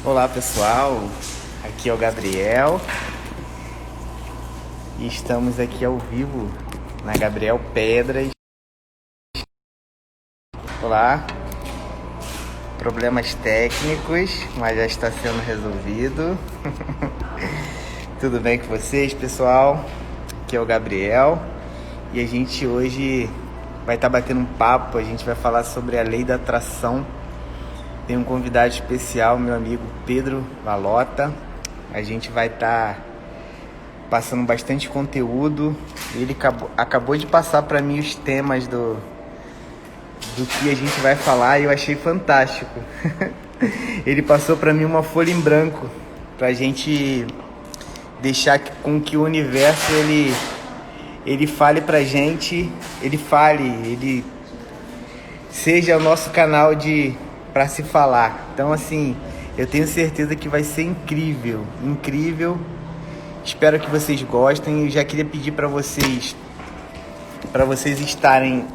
Olá pessoal, aqui é o Gabriel e estamos aqui ao vivo na Gabriel Pedras. Olá, problemas técnicos, mas já está sendo resolvido. Tudo bem com vocês, pessoal? Aqui é o Gabriel e a gente hoje vai estar batendo um papo, a gente vai falar sobre a lei da atração. Tem um convidado especial, meu amigo Pedro Valota. A gente vai estar passando bastante conteúdo. Ele acabou de passar para mim os temas do que a gente vai falar e eu achei fantástico. Ele passou para mim uma folha em branco para a gente deixar com que o universo ele fale pra gente, ele seja o nosso canal de para se falar. Então assim, eu tenho certeza que vai ser incrível, incrível. Espero que vocês gostem. Eu já queria pedir para vocês estarem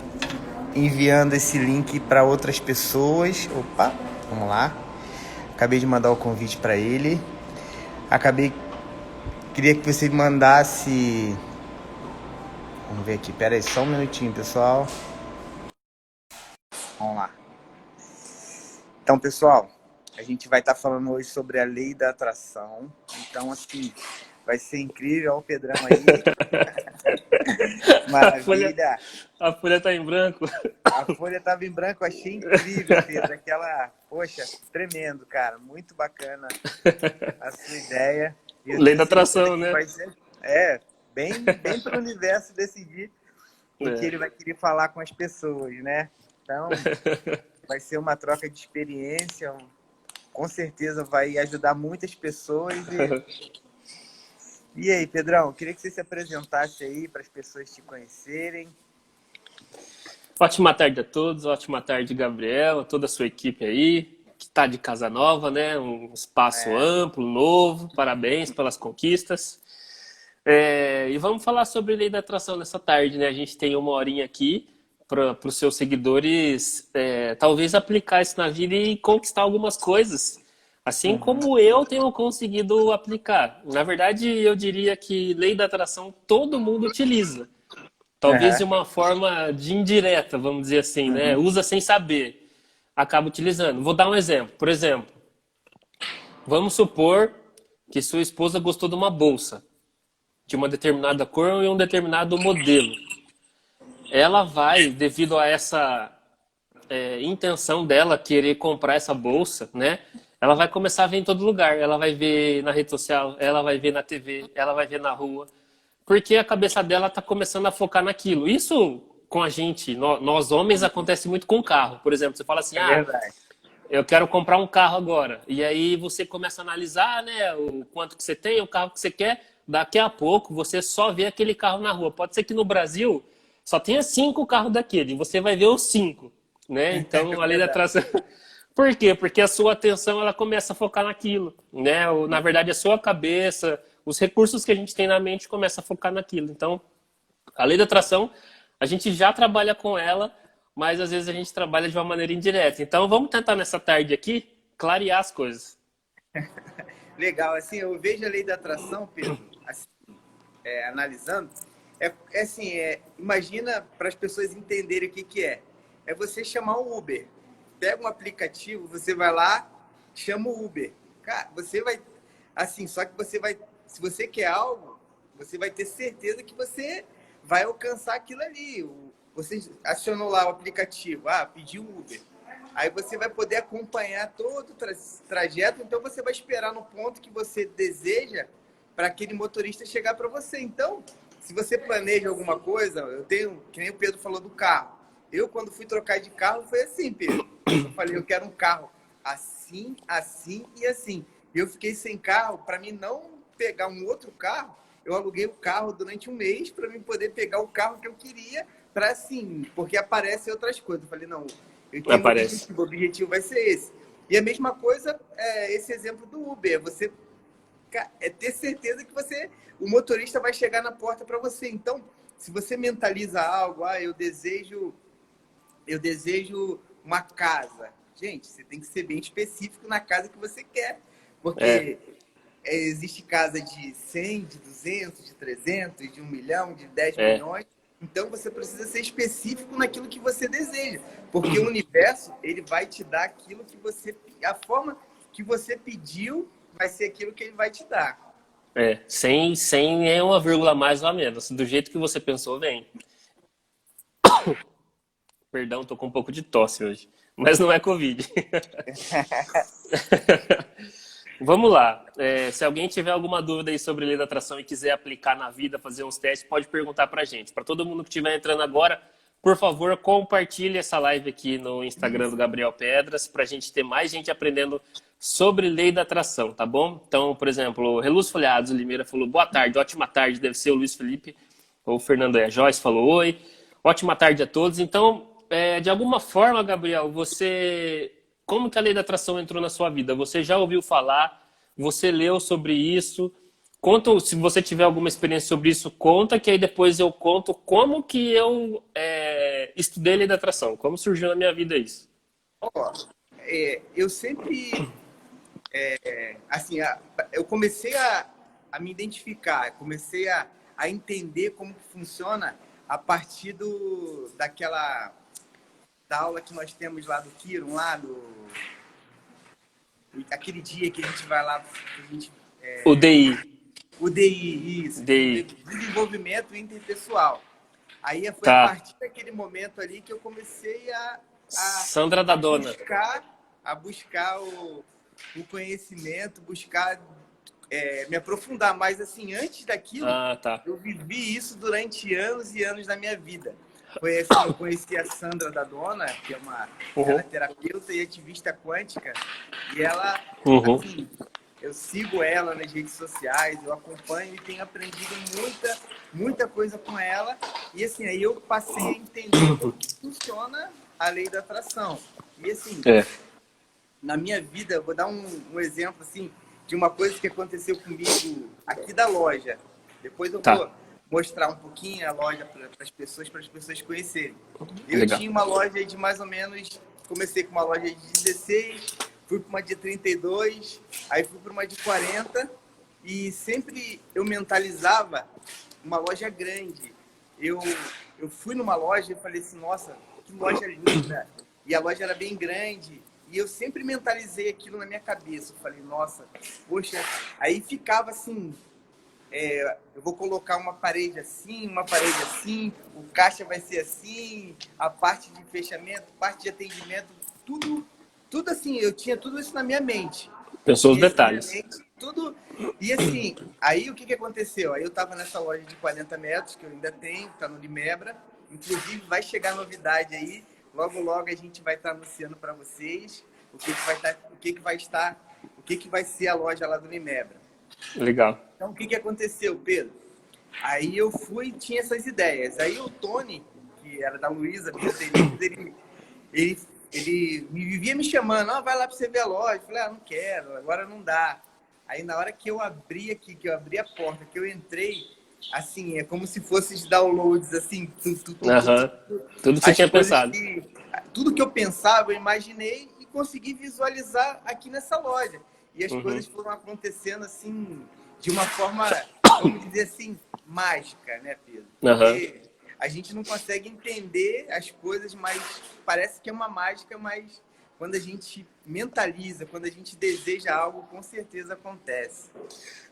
enviando esse link para outras pessoas. Opa, vamos lá. Acabei de mandar o convite para ele. Queria que você mandasse. Vamos ver aqui, pera aí, só um minutinho, pessoal. Vamos lá. Então, pessoal, a gente vai estar falando hoje sobre a lei da atração. Então, assim, vai ser incrível. Olha o Pedrão aí. A folha, Maravilha. a folha tá em branco. A folha estava em branco, achei incrível, Pedro. Aquela, poxa, tremendo, cara. Muito bacana a sua ideia. E eu Lei tenho da certeza atração, que né? vai ser, bem para o universo decidir o que É. ele vai querer falar com as pessoas, né? Então, vai ser uma troca de experiência. Com certeza vai ajudar muitas pessoas. E aí, Pedrão, eu queria que você se apresentasse aí para as pessoas te conhecerem. Ótima tarde a todos, ótima tarde, Gabriel, a toda a sua equipe aí, que tá de casa nova, né? Um espaço É, amplo, novo, parabéns pelas conquistas. E vamos falar sobre lei da atração nessa tarde, né? A gente tem uma horinha aqui para os seus seguidores, talvez aplicar isso na vida e conquistar algumas coisas, assim uhum, como eu tenho conseguido aplicar. Na verdade, eu diria que lei da atração todo mundo utiliza, talvez de uhum, uma forma de indireta, vamos dizer assim, né? uhum, Usa sem saber, acaba utilizando. Vou dar um exemplo. Por exemplo, vamos supor que sua esposa gostou de uma bolsa de uma determinada cor e um determinado modelo. Ela vai, devido a essa intenção dela querer comprar essa bolsa, né? Ela vai começar a ver em todo lugar. Ela vai ver na rede social, ela vai ver na TV, ela vai ver na rua. Porque a cabeça dela está começando a focar naquilo. Isso com a gente, nós homens, acontece muito com o carro. Por exemplo, você fala assim, é verdade. eu quero comprar um carro agora. E aí você começa a analisar, né, o quanto que você tem, o carro que você quer. Daqui a pouco você só vê aquele carro na rua. Pode ser que no Brasil só tenha 5 carros daquele. E você vai ver os 5, né? É Então, a lei da verdade. atração... Por quê? Porque a sua atenção ela começa a focar naquilo, né? Na verdade, a sua cabeça, os recursos que a gente tem na mente começa a focar naquilo. Então, a lei da atração, a gente já trabalha com ela, mas às vezes a gente trabalha de uma maneira indireta. Então, vamos tentar nessa tarde aqui clarear as coisas. Legal, assim, eu vejo a lei da atração, Pedro, assim, analisando, imagina para as pessoas entenderem o que que é. É você chamar o Uber. Pega um aplicativo, você vai lá, chama o Uber. Cara, você vai, assim, só que você vai, se você quer algo, você vai ter certeza que você vai alcançar aquilo ali. Você acionou lá o aplicativo, pediu o Uber. Aí você vai poder acompanhar todo o trajeto, então você vai esperar no ponto que você deseja para aquele motorista chegar para você. Então, se você planeja alguma coisa, eu tenho, que nem o Pedro falou do carro. Eu, quando fui trocar de carro, foi assim, Pedro. Eu falei, eu quero um carro assim, assim e assim. E eu fiquei sem carro, para mim não pegar um outro carro, eu aluguei o carro durante um mês para mim poder pegar o carro que eu queria, para assim, porque aparecem outras coisas. Eu falei, não, eu tenho um Aparece. objetivo, o objetivo vai ser esse. E a mesma coisa, esse exemplo do Uber, você ter certeza que o motorista vai chegar na porta para você. Então, se você mentaliza algo, eu desejo uma casa. Gente, você tem que ser bem específico na casa que você quer. É, Porque existe casa de 100, de 200, de 300, de 1 milhão, de 10 é, milhões. Então você precisa ser específico naquilo que você deseja, porque o universo ele vai te dar aquilo que você, a forma que você pediu vai ser aquilo que ele vai te dar. sem nenhuma vírgula a mais ou a menos. Do jeito que você pensou, vem. Perdão, tô com um pouco de tosse hoje. Mas não é Covid. Vamos lá. Se alguém tiver alguma dúvida aí sobre lei da atração e quiser aplicar na vida, fazer uns testes, pode perguntar pra gente. Para todo mundo que estiver entrando agora, por favor, compartilhe essa live aqui no Instagram do Gabriel Pedras, pra gente ter mais gente aprendendo sobre lei da atração, tá bom? Então, por exemplo, o Reluz Folhados Limeira falou boa tarde, ótima tarde, deve ser o Luiz Felipe, ou o Fernando e a Joyce falou oi. Ótima tarde a todos. Então, de alguma forma, Gabriel, como que a lei da atração entrou na sua vida? Você já ouviu falar? Você leu sobre isso? Conta, se você tiver alguma experiência sobre isso, conta, que aí depois eu conto como que eu estudei a lei da atração, como surgiu na minha vida isso. Ó, eu sempre, assim, eu comecei a me identificar, comecei a entender como que funciona a partir da aula que nós temos lá do Kiron, aquele dia que a gente vai lá, O DI. o DI, isso, DI. desenvolvimento interpessoal. Aí foi a Tá. partir daquele momento ali que eu comecei Sandra da Dona. a buscar o conhecimento, buscar me aprofundar. Mas assim, antes daquilo, Ah, tá. eu vivi isso durante anos e anos da minha vida. Foi assim, eu conheci a Sandra da Dona, que ela é terapeuta e ativista quântica, e ela, Uhum. assim, eu sigo ela nas redes sociais, eu acompanho e tenho aprendido muita coisa com ela. E assim, aí eu passei a entender como que funciona a lei da atração. E assim, na minha vida, eu vou dar um exemplo assim, de uma coisa que aconteceu comigo aqui da loja. Depois eu vou mostrar um pouquinho a loja para as pessoas conhecerem. Eu Legal. tinha uma loja de mais ou menos, comecei com uma loja de 16, fui para uma de 32, aí fui para uma de 40 e sempre eu mentalizava uma loja grande. Eu fui numa loja e falei assim, nossa, que loja linda. E a loja era bem grande. E eu sempre mentalizei aquilo na minha cabeça. Eu falei, nossa, poxa. Aí ficava assim, eu vou colocar uma parede assim, o caixa vai ser assim, a parte de fechamento, parte de atendimento, tudo assim, eu tinha tudo isso na minha mente. Pensou os detalhes. Tudo. E assim, aí o que aconteceu? Aí eu tava nessa loja de 40 metros, que eu ainda tenho, tá no Limebra. Inclusive vai chegar novidade aí. Logo, logo a gente vai estar anunciando para vocês o que vai ser a loja lá do Limebra. Legal. Então, o que aconteceu, Pedro? Aí eu fui e tinha essas ideias. Aí o Tony, que era da Luísa, ele me vivia me chamando, vai lá para você ver a loja. Eu falei, não quero, agora não dá. Aí na hora que eu abri aqui, que eu abri a porta, que eu entrei, assim, é como se fosse os downloads, assim, tudo que você tinha pensado. Tudo que eu pensava, eu imaginei e consegui visualizar aqui nessa loja. E as coisas foram acontecendo, assim, de uma forma, vamos dizer assim, mágica, né, Pedro? Porque a gente não consegue entender as coisas, mas parece que é uma mágica, mas quando a gente mentaliza, quando a gente deseja algo, com certeza acontece.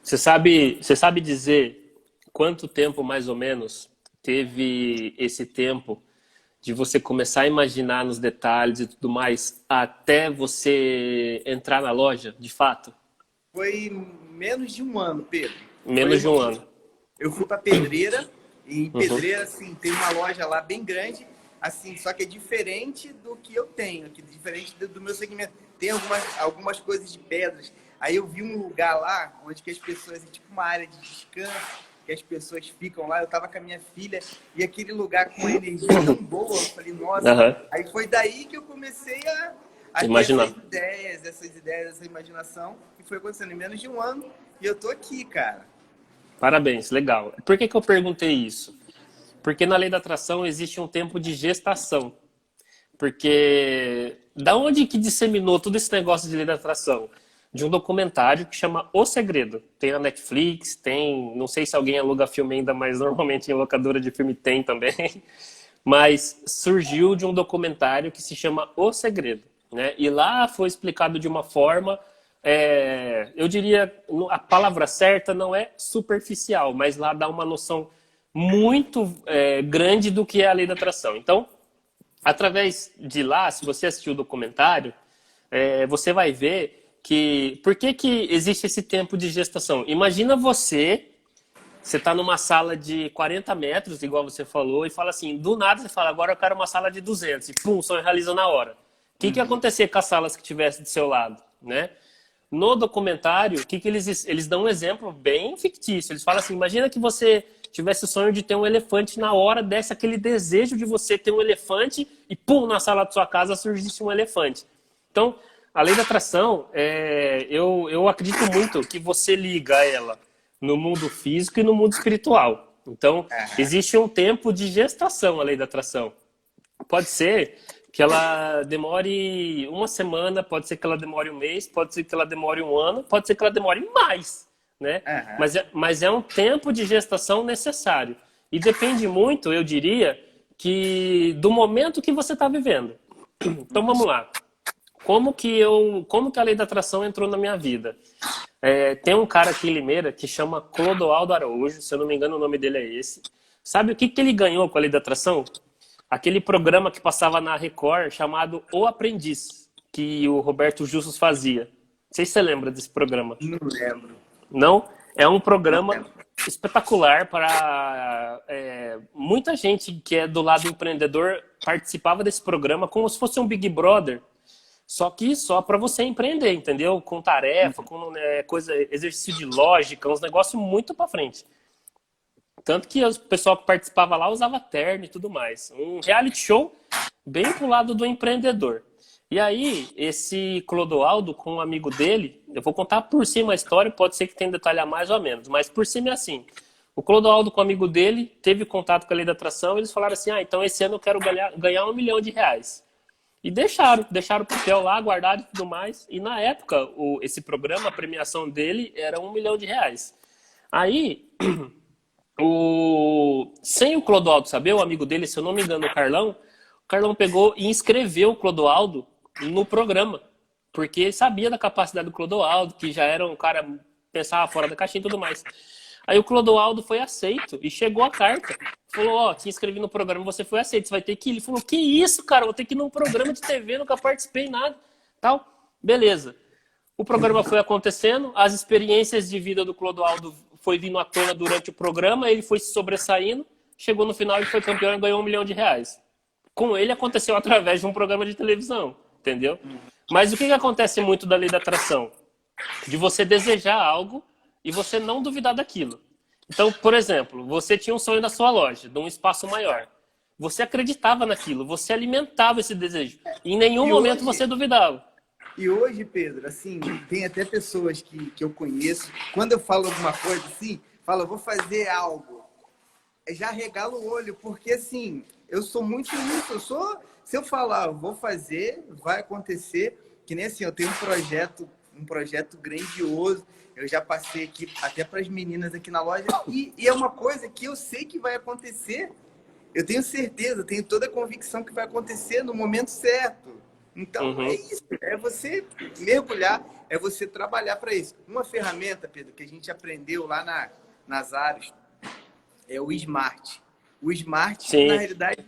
Você sabe dizer quanto tempo, mais ou menos, teve esse tempo de você começar a imaginar nos detalhes e tudo mais, até você entrar na loja, de fato? Foi menos de um ano, Pedro. Menos de um ano. Eu fui para Pedreira, e em Pedreira, assim, tem uma loja lá bem grande, assim, só que é diferente do que eu tenho, diferente do meu segmento. Tem algumas coisas de pedras. Aí eu vi um lugar lá, onde que as pessoas, tipo uma área de descanso, que as pessoas ficam lá. Eu tava com a minha filha e aquele lugar com uma energia tão boa. Eu falei, nossa. Aí foi daí que eu comecei a imaginar. ter essas ideias, essa imaginação. E foi acontecendo em menos de um ano. E eu tô aqui, cara. Parabéns, legal. Por que eu perguntei isso? Porque na lei da atração existe um tempo de gestação. Porque da onde que disseminou todo esse negócio de lei da atração? de um documentário que chama O Segredo. Tem na Netflix, tem, não sei se alguém aluga filme ainda, mas normalmente em locadora de filme tem também. Mas surgiu de um documentário que se chama O Segredo, né? E lá foi explicado de uma forma, eu diria, a palavra certa não é superficial, mas lá dá uma noção muito grande do que é a lei da atração. Então, através de lá, se você assistir o documentário, você vai ver que... Por que que existe esse tempo de gestação? Imagina você está numa sala de 40 metros, igual você falou, e fala assim, do nada você fala, agora eu quero uma sala de 200, e pum, sonho realiza na hora. O que ia acontecer com as salas que tivessem do seu lado, né? No documentário, eles dão um exemplo bem fictício. Eles falam assim, imagina que você tivesse o sonho de ter um elefante, na hora desse aquele desejo de você ter um elefante, e pum, na sala da sua casa surgisse um elefante. Então, a lei da atração, eu acredito muito que você liga ela no mundo físico e no mundo espiritual. Então, existe um tempo de gestação a lei da atração. Pode ser que ela demore uma semana, pode ser que ela demore um mês, pode ser que ela demore um ano, pode ser que ela demore mais, né? Mas é um tempo de gestação necessário. E depende muito, eu diria, do momento que você está vivendo. Então, vamos lá. Como que a lei da atração entrou na minha vida? Tem um cara aqui em Limeira que chama Clodoaldo Araújo, se eu não me engano o nome dele é esse. Sabe o que ele ganhou com a lei da atração? Aquele programa que passava na Record chamado O Aprendiz, que o Roberto Justus fazia. Não sei se você lembra desse programa. Não lembro. Não? É um programa espetacular para... muita gente que é do lado empreendedor participava desse programa como se fosse um Big Brother. Só que só para você empreender, entendeu? Com tarefa, com exercício de lógica, uns negócios muito para frente. Tanto que o pessoal que participava lá usava terno e tudo mais. Um reality show bem pro lado do empreendedor. E aí, esse Clodoaldo com um amigo dele, eu vou contar por cima a história, pode ser que tenha detalhar mais ou menos, mas por cima é assim. O Clodoaldo com um amigo dele teve contato com a lei da atração, e eles falaram assim, então esse ano eu quero ganhar R$1 milhão. E deixaram o papel lá, guardado e tudo mais. E na época, esse programa, a premiação dele era R$1 milhão. Aí, sem o Clodoaldo saber, o amigo dele, se eu não me engano, o Carlão pegou e inscreveu o Clodoaldo no programa. Porque ele sabia da capacidade do Clodoaldo, que já era um cara que pensava fora da caixinha e tudo mais. Aí o Clodoaldo foi aceito e chegou a carta. Falou, te inscrevi no programa, você foi aceito, você vai ter que ir. Ele falou, que isso, cara, vou ter que ir num programa de TV, nunca participei, nada. Tal, beleza. O programa foi acontecendo, as experiências de vida do Clodoaldo foi vindo à tona durante o programa, ele foi se sobressaindo, chegou no final e foi campeão e ganhou R$1 milhão. Com ele aconteceu através de um programa de televisão, entendeu? Mas o que acontece muito da lei da atração? De você desejar algo e você não duvidar daquilo. Então, por exemplo, você tinha um sonho da sua loja, de um espaço maior. Você acreditava naquilo, você alimentava esse desejo. E em nenhum momento você duvidava. E hoje, Pedro, assim, tem até pessoas que eu conheço, quando eu falo alguma coisa assim, fala, vou fazer algo. Já regalo o olho, porque assim, eu sou muito isso. Se eu falar, vou fazer, vai acontecer, que nem assim, eu tenho um projeto grandioso. Eu já passei aqui até para as meninas aqui na loja e é uma coisa que eu sei que vai acontecer. Eu tenho certeza, tenho toda a convicção que vai acontecer no momento certo. Então, é isso. É você mergulhar, é você trabalhar para isso. Uma ferramenta, Pedro, que a gente aprendeu lá nas áreas é o Smart. O Smart, Sim. Na realidade,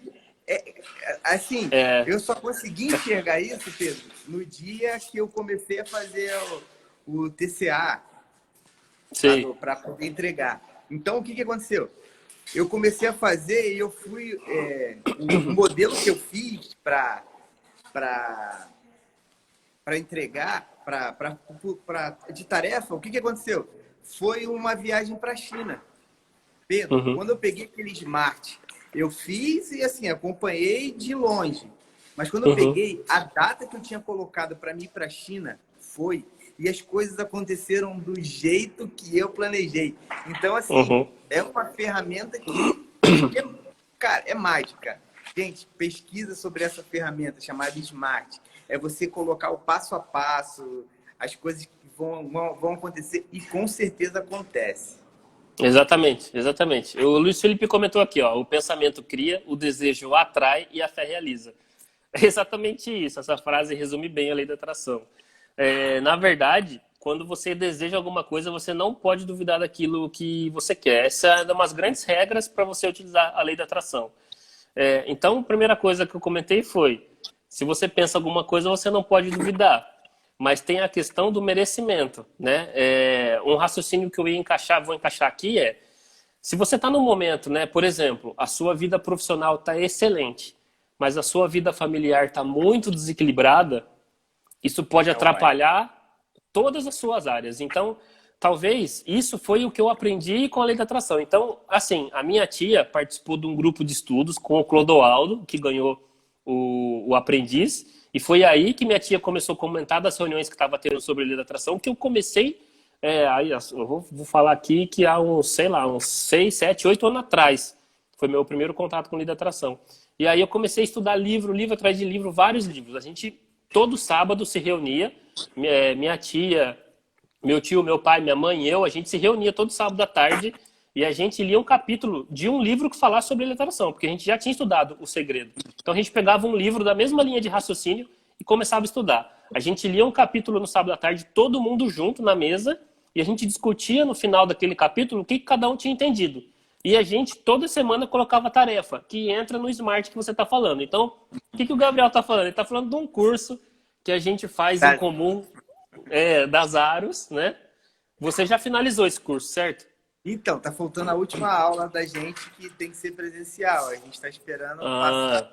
eu só consegui enxergar isso, Pedro, no dia que eu comecei a fazer o TCA para poder entregar. Então, o que aconteceu? Eu comecei a fazer e eu fui... o modelo que eu fiz para entregar, de tarefa, o que aconteceu? Foi uma viagem para a China. Pedro, quando eu peguei aquele Smart, eu fiz e assim, acompanhei de longe. Mas quando eu peguei, a data que eu tinha colocado para mim ir para a China foi... E as coisas aconteceram do jeito que eu planejei. Então, assim, é uma ferramenta cara, é mágica. Gente, pesquisa sobre essa ferramenta chamada Smart. É você colocar o passo a passo, as coisas vão acontecer e com certeza acontece. Exatamente, exatamente. O Luiz Felipe comentou aqui, ó, o pensamento cria, o desejo atrai e a fé realiza. É exatamente isso. Essa frase resume bem a lei da atração. Na verdade, quando você deseja alguma coisa, você não pode duvidar daquilo que você quer. Essa é uma das grandes regras para você utilizar a lei da atração. Então, a primeira coisa que eu comentei foi, se você pensa alguma coisa, você não pode duvidar. Mas tem a questão do merecimento, né? Um raciocínio que eu vou encaixar aqui se você está num momento, né? Por exemplo, a sua vida profissional está excelente, mas a sua vida familiar está muito desequilibrada, isso pode atrapalhar todas as suas áreas. Então, talvez isso foi o que eu aprendi com a lei da atração. Então, assim, a minha tia participou de um grupo de estudos com o Clodoaldo, que ganhou o aprendiz, e foi aí que minha tia começou a comentar das reuniões que estava tendo sobre a lei da atração, que eu comecei, aí eu vou falar aqui que há uns 6, 7, 8 anos atrás, foi meu primeiro contato com a lei da atração. E aí eu comecei a estudar livro atrás de livro, vários livros. A gente, todo sábado, se reunia, minha tia, meu tio, meu pai, minha mãe e eu, a gente se reunia todo sábado à tarde e a gente lia um capítulo de um livro que falasse sobre a lei da atração, porque a gente já tinha estudado O Segredo. Então a gente pegava um livro da mesma linha de raciocínio e começava a estudar. A gente lia um capítulo no sábado à tarde, todo mundo junto na mesa, e a gente discutia no final daquele capítulo o que cada um tinha entendido. E a gente, toda semana, colocava tarefa, que entra no Smart que você está falando. Então, o que o Gabriel está falando? Ele está falando de um curso que a gente faz em comum, das Aros, né? Você já finalizou esse curso, certo? Então, tá faltando a última aula da gente, que tem que ser presencial. A gente está esperando passar.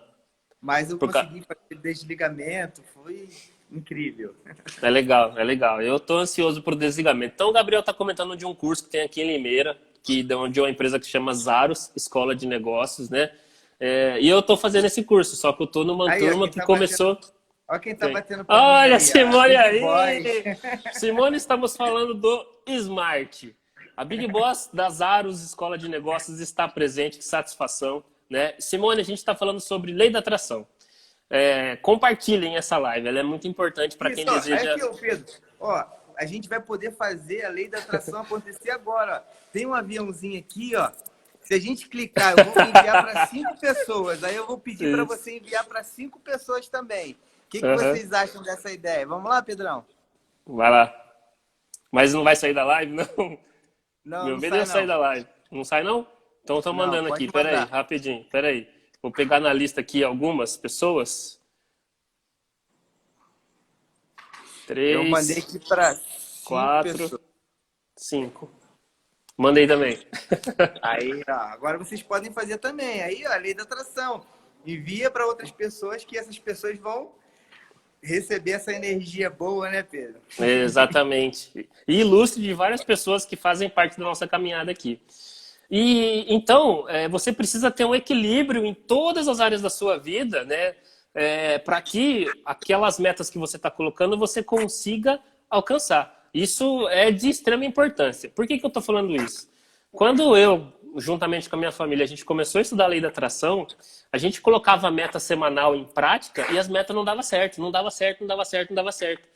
Mas eu consegui fazer desligamento, foi incrível. É legal, é legal. Eu tô ansioso pro desligamento. Então, o Gabriel tá comentando de um curso que tem aqui em Limeira, de uma empresa que chama Zaros, Escola de Negócios, né? E eu tô fazendo esse curso, só que eu tô numa turma que começou... Olha quem tá batendo palma. Olha, Simone aí! Simone, estamos falando do Smart. A Big Boss da Zaros, Escola de Negócios, está presente, que satisfação, né? Simone, a gente está falando sobre lei da atração. Compartilhem essa live, ela é muito importante para quem deseja... Aqui, Pedro, ó, a gente vai poder fazer a lei da atração acontecer agora. Ó. Tem um aviãozinho aqui, ó. Se a gente clicar, eu vou enviar para 5 pessoas. Aí eu vou pedir para você enviar para 5 pessoas também. O que vocês acham dessa ideia? Vamos lá, Pedrão? Vai lá. Mas não vai sair da live, não? Não, Meu medo é sair da live. Não sai, não? Então eu tô mandando aqui. Pera aí, rapidinho. Pera aí. Vou pegar na lista aqui algumas pessoas. 3. Eu mandei aqui para 4, 5. Mandei também. Aí, ó, agora vocês podem fazer também. Aí, ó, a lei da atração. Envia para outras pessoas, que essas pessoas vão receber essa energia boa, né, Pedro? Exatamente. E ilustre de várias pessoas que fazem parte da nossa caminhada aqui. E então, você precisa ter um equilíbrio em todas as áreas da sua vida, né? Para que aquelas metas que você está colocando, você consiga alcançar. Isso é de extrema importância. Por que eu estou falando isso? Quando eu, juntamente com a minha família, a gente começou a estudar a lei da atração, a gente colocava a meta semanal em prática e as metas não davam certo, não dava certo, não dava certo, não dava certo.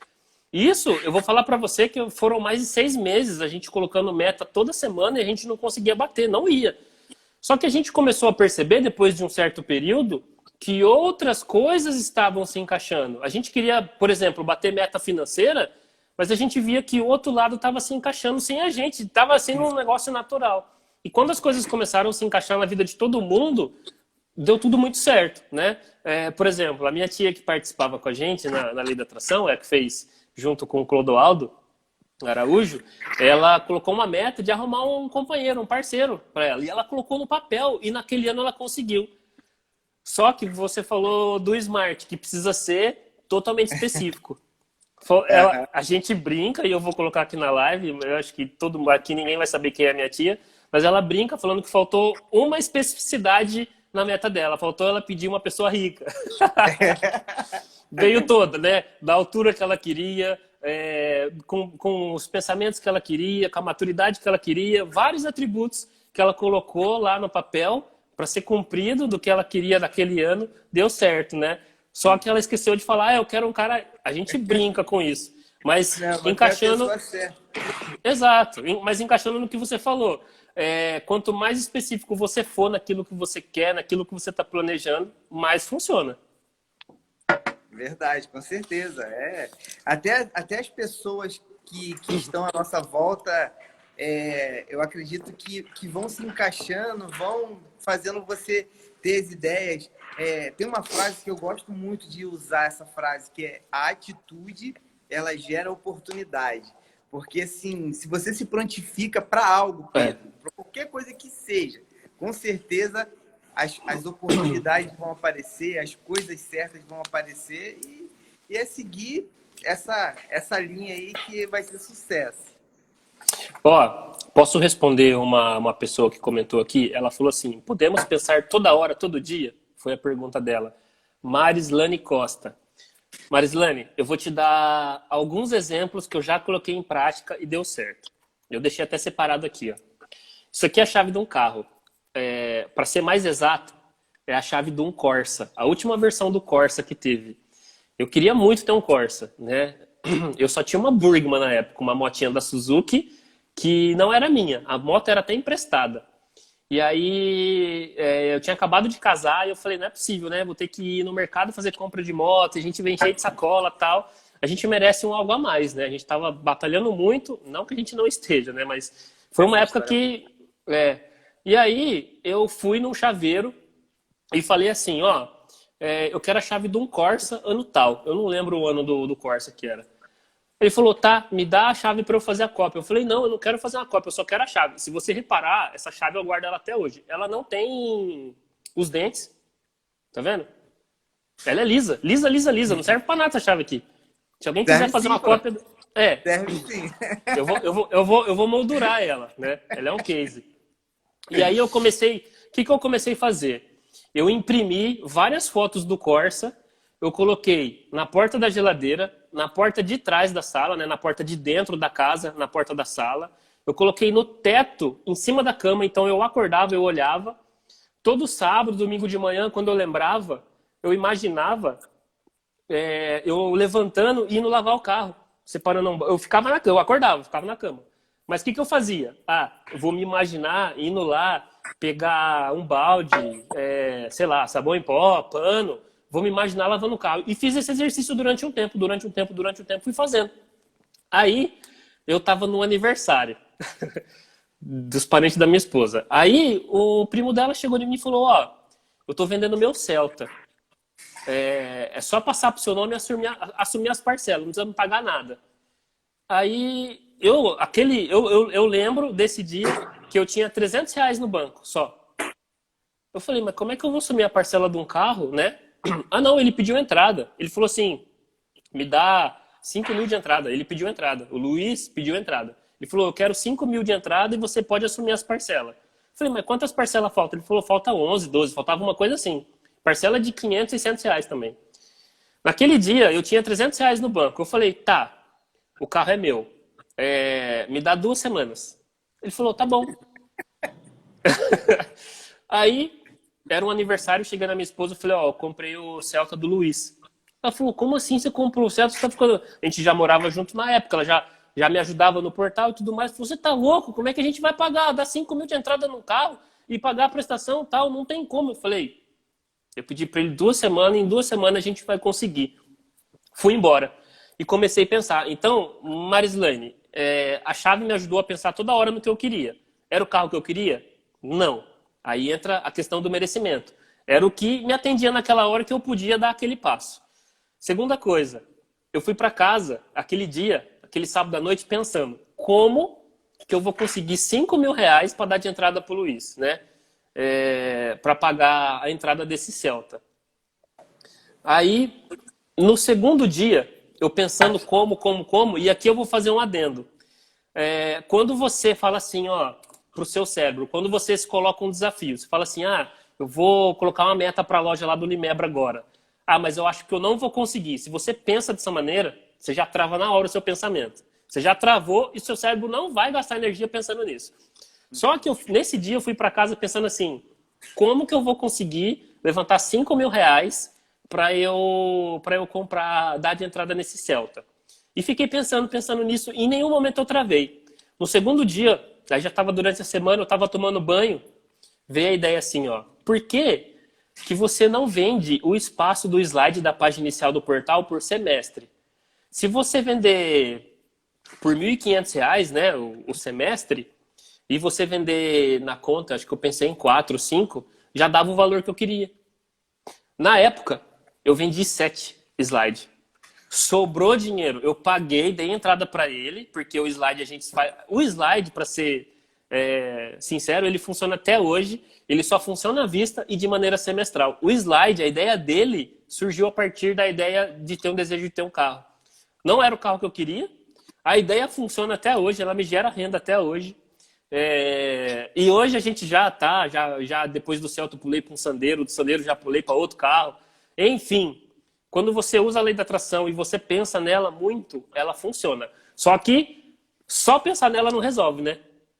Isso, eu vou falar para você que foram mais de 6 meses a gente colocando meta toda semana e a gente não conseguia bater, não ia. Só que a gente começou a perceber, depois de um certo período, que outras coisas estavam se encaixando. A gente queria, por exemplo, bater meta financeira, mas a gente via que o outro lado estava se encaixando sem a gente, estava sendo um negócio natural. E quando as coisas começaram a se encaixar na vida de todo mundo, deu tudo muito certo, né? Por exemplo, a minha tia que participava com a gente na Lei da Atração, que fez junto com o Clodoaldo Araújo, ela colocou uma meta de arrumar um companheiro, um parceiro para ela. E ela colocou no papel e naquele ano ela conseguiu. Só que você falou do Smart, que precisa ser totalmente específico. A gente brinca, e eu vou colocar aqui na live, eu acho que aqui ninguém vai saber quem é a minha tia, mas ela brinca falando que faltou uma especificidade na meta dela, faltou ela pedir uma pessoa rica. Veio toda, né? Da altura que ela queria, com os pensamentos que ela queria, com a maturidade que ela queria, vários atributos que ela colocou lá no papel para ser cumprido do que ela queria naquele ano, deu certo, né? Só que ela esqueceu de falar, eu quero um cara... A gente brinca com isso. Mas Não, você é a encaixando, pessoa certa. exato, mas encaixando no que você falou, quanto mais específico você for naquilo que você quer, naquilo que você está planejando, mais funciona. Verdade, com certeza. Até as pessoas que estão à nossa volta, eu acredito que vão se encaixando, vão fazendo você ter as ideias. Tem uma frase que eu gosto muito de usar, essa frase, que é: a atitude, ela gera oportunidade. Porque, assim, se você se prontifica para algo, É. Pedro, para qualquer coisa que seja, com certeza as oportunidades vão aparecer, as coisas certas vão aparecer e é seguir essa linha aí que vai ser sucesso. Ó, posso responder uma pessoa que comentou aqui? Ela falou assim: podemos pensar toda hora, todo dia? Foi a pergunta dela. Marislane Costa. Marislane, eu vou te dar alguns exemplos que eu já coloquei em prática e deu certo. Eu deixei até separado aqui, ó. Isso aqui é a chave de um carro. Para ser mais exato, é a chave de um Corsa. A última versão do Corsa que teve. Eu queria muito ter um Corsa, né? Eu só tinha uma Burgman na época, uma motinha da Suzuki, que não era minha. A moto era até emprestada. E aí, eu tinha acabado de casar e eu falei, não é possível, né? Vou ter que ir no mercado fazer compra de moto, a gente vem cheio de sacola e tal. A gente merece um algo a mais, né? A gente tava batalhando muito, não que a gente não esteja, né? Mas foi uma época que... E aí, eu fui num chaveiro e falei assim, ó, eu quero a chave de um Corsa ano tal. Eu não lembro o ano do Corsa que era. Ele falou, tá, me dá a chave para eu fazer a cópia. Eu falei, não, eu não quero fazer uma cópia, eu só quero a chave. Se você reparar, essa chave eu guardo ela até hoje. Ela não tem os dentes, tá vendo? Ela é lisa, lisa, lisa, lisa. Não serve para nada essa chave aqui. Se alguém quiser Serve fazer sim, uma pô. cópia... Serve sim. eu vou moldurar ela, né? Ela é um case. E aí eu comecei... O que eu comecei a fazer? Eu imprimi várias fotos do Corsa, eu coloquei na porta da geladeira, na porta de trás da sala, né, na porta de dentro da casa, na porta da sala. Eu coloquei no teto, em cima da cama, então eu acordava, eu olhava. Todo sábado, domingo de manhã, quando eu lembrava, eu imaginava eu levantando e indo lavar o carro. Separando, eu ficava na cama, eu acordava, ficava na cama. Mas o que eu fazia? Eu vou me imaginar indo lá, pegar um balde, sei lá, sabão em pó, pano, vou me imaginar lavando o carro. E fiz esse exercício durante um tempo, fui fazendo. Aí, eu tava no aniversário dos parentes da minha esposa. Aí, o primo dela chegou de mim e falou, ó, eu tô vendendo meu Celta. É só passar pro seu nome e assumir as parcelas, não precisa me pagar nada. Aí, eu lembro desse dia que eu tinha R$ 300 no banco, só. Eu falei, mas como é que eu vou assumir a parcela de um carro, né? Ah, não, ele pediu entrada. Ele falou assim, me dá 5 mil de entrada. Ele pediu entrada. O Luiz pediu entrada. Ele falou, eu quero 5 mil de entrada e você pode assumir as parcelas. Eu falei, mas quantas parcelas faltam? Ele falou, falta 11, 12, faltava uma coisa assim. Parcela de 500 e R$ 600 também. Naquele dia, eu tinha R$ 300 no banco. Eu falei, tá, o carro é meu. Me dá 2 semanas. Ele falou, tá bom. Aí, era um aniversário, cheguei na minha esposa e falei, ó, eu comprei o Celta do Luiz. Ela falou, como assim você comprou o Celta? Você tá ficando... A gente já morava junto na época, ela já me ajudava no portal e tudo mais. Falou, você tá louco? Como é que a gente vai pagar? Dá 5 mil de entrada no carro e pagar a prestação e tal? Não tem como. Eu falei, eu pedi pra ele 2 semanas, em 2 semanas a gente vai conseguir. Fui embora. E comecei a pensar. Então, Marislane, a chave me ajudou a pensar toda hora no que eu queria. Era o carro que eu queria? Não. Aí entra a questão do merecimento. Era o que me atendia naquela hora que eu podia dar aquele passo. Segunda coisa, eu fui para casa aquele dia, aquele sábado à noite, pensando como que eu vou conseguir 5 mil reais para dar de entrada para o Luiz, né? Para pagar a entrada desse Celta. Aí, no segundo dia, eu pensando como, e aqui eu vou fazer um adendo. Quando você fala assim, ó, pro seu cérebro, quando você se coloca um desafio, você fala assim, eu vou colocar uma meta para a loja lá do Limebra agora. Mas eu acho que eu não vou conseguir. Se você pensa dessa maneira, você já trava na hora o seu pensamento. Você já travou e seu cérebro não vai gastar energia pensando nisso. Só que nesse dia eu fui para casa pensando assim, como que eu vou conseguir levantar 5 mil reais para eu comprar, dar de entrada nesse Celta? E fiquei pensando nisso, e em nenhum momento eu travei. No segundo dia, aí já estava durante a semana, eu estava tomando banho, veio a ideia assim, ó. Por que que você não vende o espaço do slide da página inicial do portal por semestre? Se você vender por R$ 1.500, né, o semestre, e você vender na conta, acho que eu pensei em 4, 5, já dava o valor que eu queria. Na época, eu vendi 7 slides. Sobrou dinheiro. Eu paguei, dei entrada para ele, porque o slide a gente faz. O slide, para ser sincero, ele funciona até hoje. Ele só funciona à vista e de maneira semestral. O slide, a ideia dele surgiu a partir da ideia de ter um desejo de ter um carro. Não era o carro que eu queria. A ideia funciona até hoje, ela me gera renda até hoje. E hoje a gente já depois do Celta eu pulei para um Sandero, do Sandero já pulei para outro carro. Enfim, quando você usa a lei da atração e você pensa nela muito, ela funciona. Só que só pensar nela não resolve, né?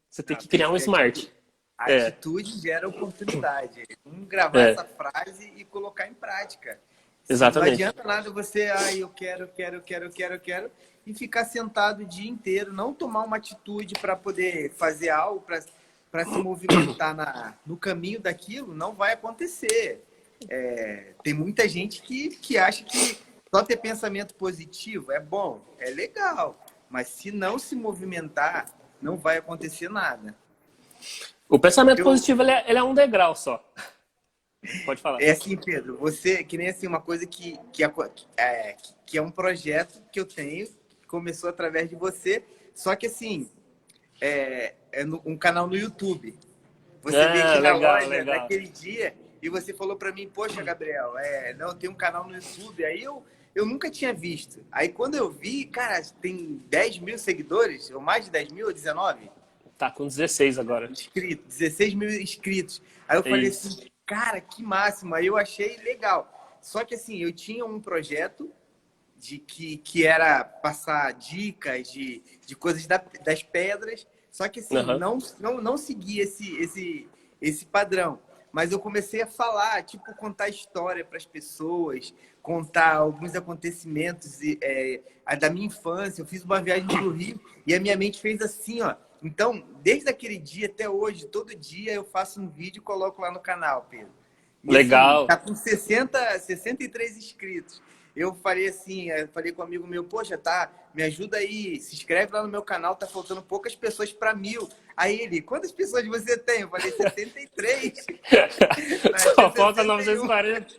Você tem que criar um smart. A atitude gera oportunidade. Vamos gravar essa frase e colocar em prática. Exatamente. Não adianta nada você, eu quero, e ficar sentado o dia inteiro, não tomar uma atitude para poder fazer algo, para se movimentar no caminho daquilo, não vai acontecer. Tem muita gente que acha que só ter pensamento positivo é bom, é legal, mas se não se movimentar, não vai acontecer nada. O pensamento positivo ele é um degrau só. Pode falar. É assim, Pedro, você, que nem assim, uma coisa que é um projeto que eu tenho, que começou através de você, só que assim, um canal no YouTube. Você veio aqui na loja naquele dia e você falou para mim, poxa, Gabriel, não, tem um canal no YouTube, aí eu nunca tinha visto. Aí quando eu vi, cara, tem 10 mil seguidores, ou mais de 10 mil, ou 19? Tá com 16 agora. 16 mil inscritos. Aí eu falei assim, cara, que máximo. Aí eu achei legal. Só que assim, eu tinha um projeto que era passar dicas de coisas das pedras. Só que assim, não seguia esse padrão. Mas eu comecei a falar, tipo, contar história para as pessoas, contar alguns acontecimentos da minha infância. Eu fiz uma viagem para o Rio e a minha mente fez assim, ó. Então, desde aquele dia até hoje, todo dia eu faço um vídeo e coloco lá no canal, Pedro. E, legal. Assim, tá com 63 inscritos. Eu falei assim, falei com um amigo meu, poxa, me ajuda aí, se inscreve lá no meu canal, tá faltando poucas pessoas para 1.000. Aí ele, quantas pessoas você tem? Eu falei, 63. Só falta 940.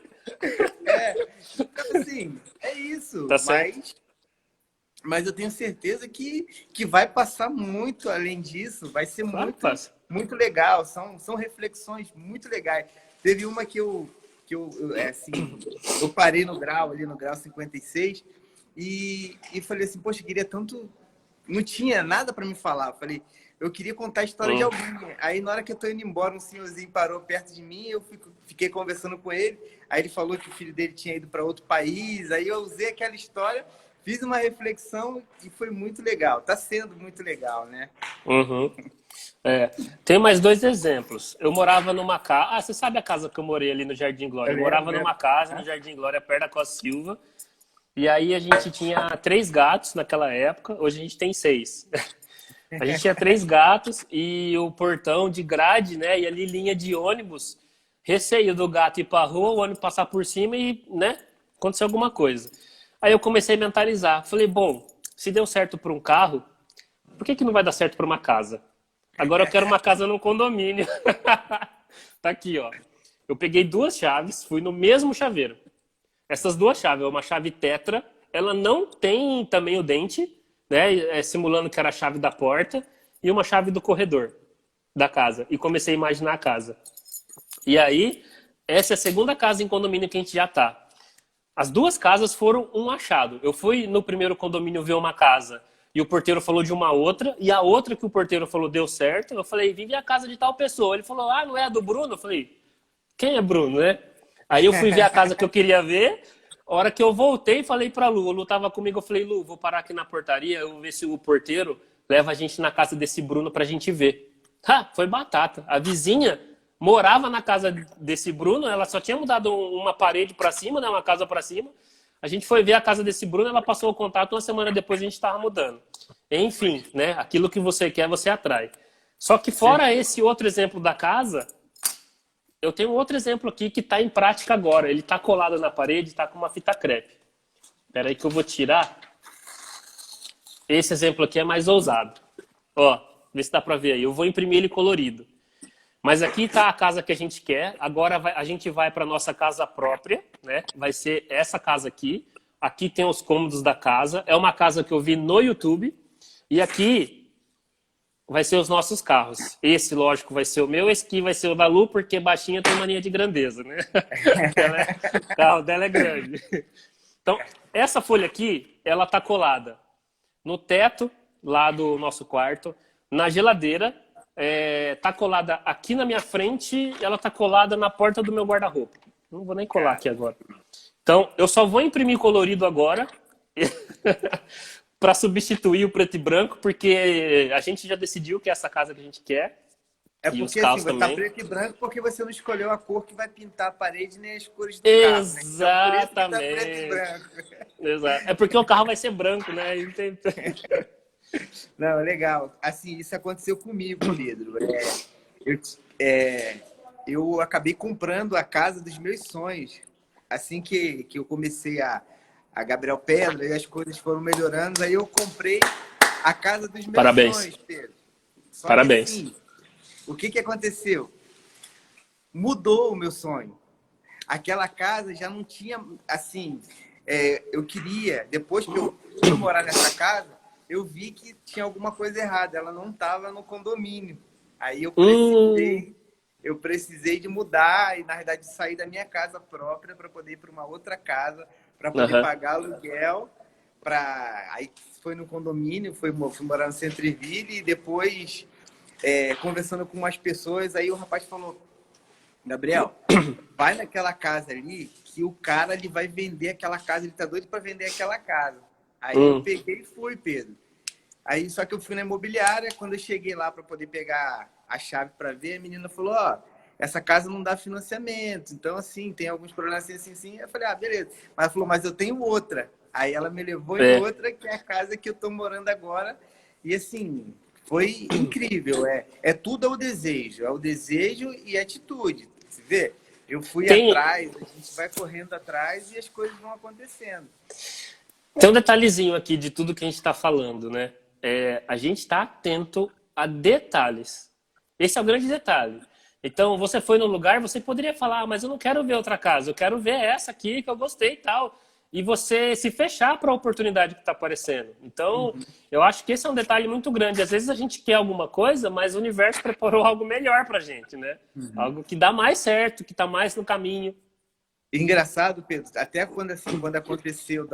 Então assim, é isso. Tá certo. Mas eu tenho certeza que vai passar muito além disso. Vai ser muito legal. São reflexões muito legais. Teve uma que eu parei no grau, ali no grau 56, e falei assim, poxa, eu queria tanto... Não tinha nada para me falar. Eu falei, eu queria contar a história de alguém. Aí, na hora que eu tô indo embora, um senhorzinho parou perto de mim, eu fiquei conversando com ele. Aí ele falou que o filho dele tinha ido para outro país. Aí eu usei aquela história... Fiz uma reflexão e foi muito legal. Está sendo muito legal, né? Uhum. Tem mais 2 exemplos. Eu morava numa casa... você sabe a casa que eu morei ali no Jardim Glória? Eu morava numa casa no Jardim Glória, perto da Costa Silva. E aí a gente tinha 3 gatos naquela época. Hoje a gente tem 6. A gente tinha 3 gatos e o portão de grade, né? E ali linha de ônibus. Receio do gato ir para rua, o ônibus passar por cima e, né? Acontecer alguma coisa. Aí eu comecei a mentalizar. Falei, bom, se deu certo para um carro, por que não vai dar certo para uma casa? Agora eu quero uma casa num condomínio. Tá aqui, ó. Eu peguei 2 chaves, fui no mesmo chaveiro. Essas 2 chaves, é uma chave tetra, ela não tem também o dente, né? Simulando que era a chave da porta, e uma chave do corredor da casa. E comecei a imaginar a casa. E aí, essa é a segunda casa em condomínio que a gente já tá. As 2 casas foram um achado. Eu fui no primeiro condomínio ver uma casa e o porteiro falou de uma outra, e a outra que o porteiro falou deu certo. Eu falei, vive a casa de tal pessoa. Ele falou, não é a do Bruno? Eu falei, quem é Bruno, né? Aí eu fui ver a casa que eu queria ver. A hora que eu voltei, falei pra Lu. A Lu tava comigo, eu falei, Lu, vou parar aqui na portaria, eu vou ver se o porteiro leva a gente na casa desse Bruno pra gente ver. Foi batata. A vizinha morava na casa desse Bruno, ela só tinha mudado uma parede para cima, né, uma casa para cima. A gente foi ver a casa desse Bruno, ela passou o contato, uma semana depois a gente estava mudando. Enfim, né? Aquilo que você quer, você atrai. Só que fora esse outro exemplo da casa, eu tenho outro exemplo aqui que está em prática agora. Ele está colado na parede, está com uma fita crepe. Espera aí que eu vou tirar. Esse exemplo aqui é mais ousado. Ó, vê se dá para ver aí. Eu vou imprimir ele colorido. Mas aqui está a casa que a gente quer. Agora a gente vai para nossa casa própria, né? Vai ser essa casa aqui. Aqui tem os cômodos da casa. É uma casa que eu vi no YouTube. E aqui vai ser os nossos carros. Esse, lógico, vai ser o meu. Esse aqui vai ser o da Lu, porque baixinha tem mania de grandeza, né? O carro dela é grande. Então, essa folha aqui, ela tá colada no teto lá do nosso quarto, na geladeira, tá colada aqui na minha frente, ela tá colada na porta do meu guarda-roupa. Não vou nem colar aqui agora. Então, eu só vou imprimir colorido agora para substituir o preto e branco, porque a gente já decidiu que é essa casa que a gente quer. É E os porque carros assim, vai também. estar preto e branco porque você não escolheu a cor que vai pintar a parede nem as cores do carro, né? Então, por isso que tá preto e branco. Exato. É porque o carro vai ser branco, né? Não, legal. Assim, isso aconteceu comigo, Pedro. Eu, eu acabei comprando a casa dos meus sonhos. Assim que eu comecei a Gabriel Pedra e as coisas foram melhorando, aí eu comprei a casa dos meus Parabéns. sonhos, Pedro. Só Parabéns. que assim, o que aconteceu? Mudou o meu sonho. Aquela casa já não tinha, assim, eu queria, depois que eu fui morar nessa casa, eu vi que tinha alguma coisa errada, ela não estava no condomínio. Aí eu precisei de mudar e, na verdade, sair da minha casa própria para poder ir para uma outra casa, para poder pagar aluguel. Aí foi no condomínio, fui morar no Centreville e depois... conversando com umas pessoas, aí o rapaz falou: Gabriel, vai naquela casa ali que o cara ele vai vender aquela casa, ele tá doido para vender aquela casa. Aí eu peguei e fui, Pedro. Aí só que eu fui na imobiliária, quando eu cheguei lá para poder pegar a chave para ver, a menina falou: ó, essa casa não dá financiamento, então assim, tem alguns problemas assim. Eu falei: ah, beleza. Mas ela falou: mas eu tenho outra. Aí ela me levou em outra, que é a casa que eu tô morando agora. E assim, foi incrível. É tudo ao desejo. É o desejo e a atitude. Você vê? Eu fui atrás, a gente vai correndo atrás e as coisas vão acontecendo. Tem um detalhezinho aqui de tudo que a gente está falando, né? A gente está atento a detalhes. Esse é o grande detalhe. Então, você foi no lugar, você poderia falar: ah, mas eu não quero ver outra casa, eu quero ver essa aqui que eu gostei e tal. E você se fechar para a oportunidade que está aparecendo. Então, eu acho que esse é um detalhe muito grande. Às vezes a gente quer alguma coisa, mas o universo preparou algo melhor para a gente, né? Algo que dá mais certo, que está mais no caminho. Engraçado, Pedro, até quando aconteceu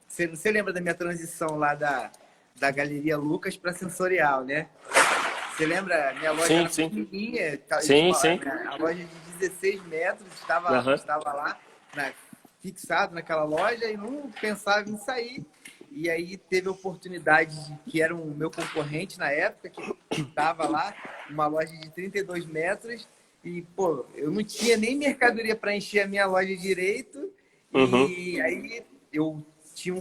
Você lembra da minha transição lá da Galeria Lucas para Sensorial, né? Você lembra? Minha loja era pequenininha. Sim. A loja de 16 metros, estava lá, fixado naquela loja e não pensava em sair. E aí teve a oportunidade que era o meu concorrente na época, que estava lá, uma loja de 32 metros. E, pô, eu não tinha nem mercadoria para encher a minha loja direito. E aí eu tinha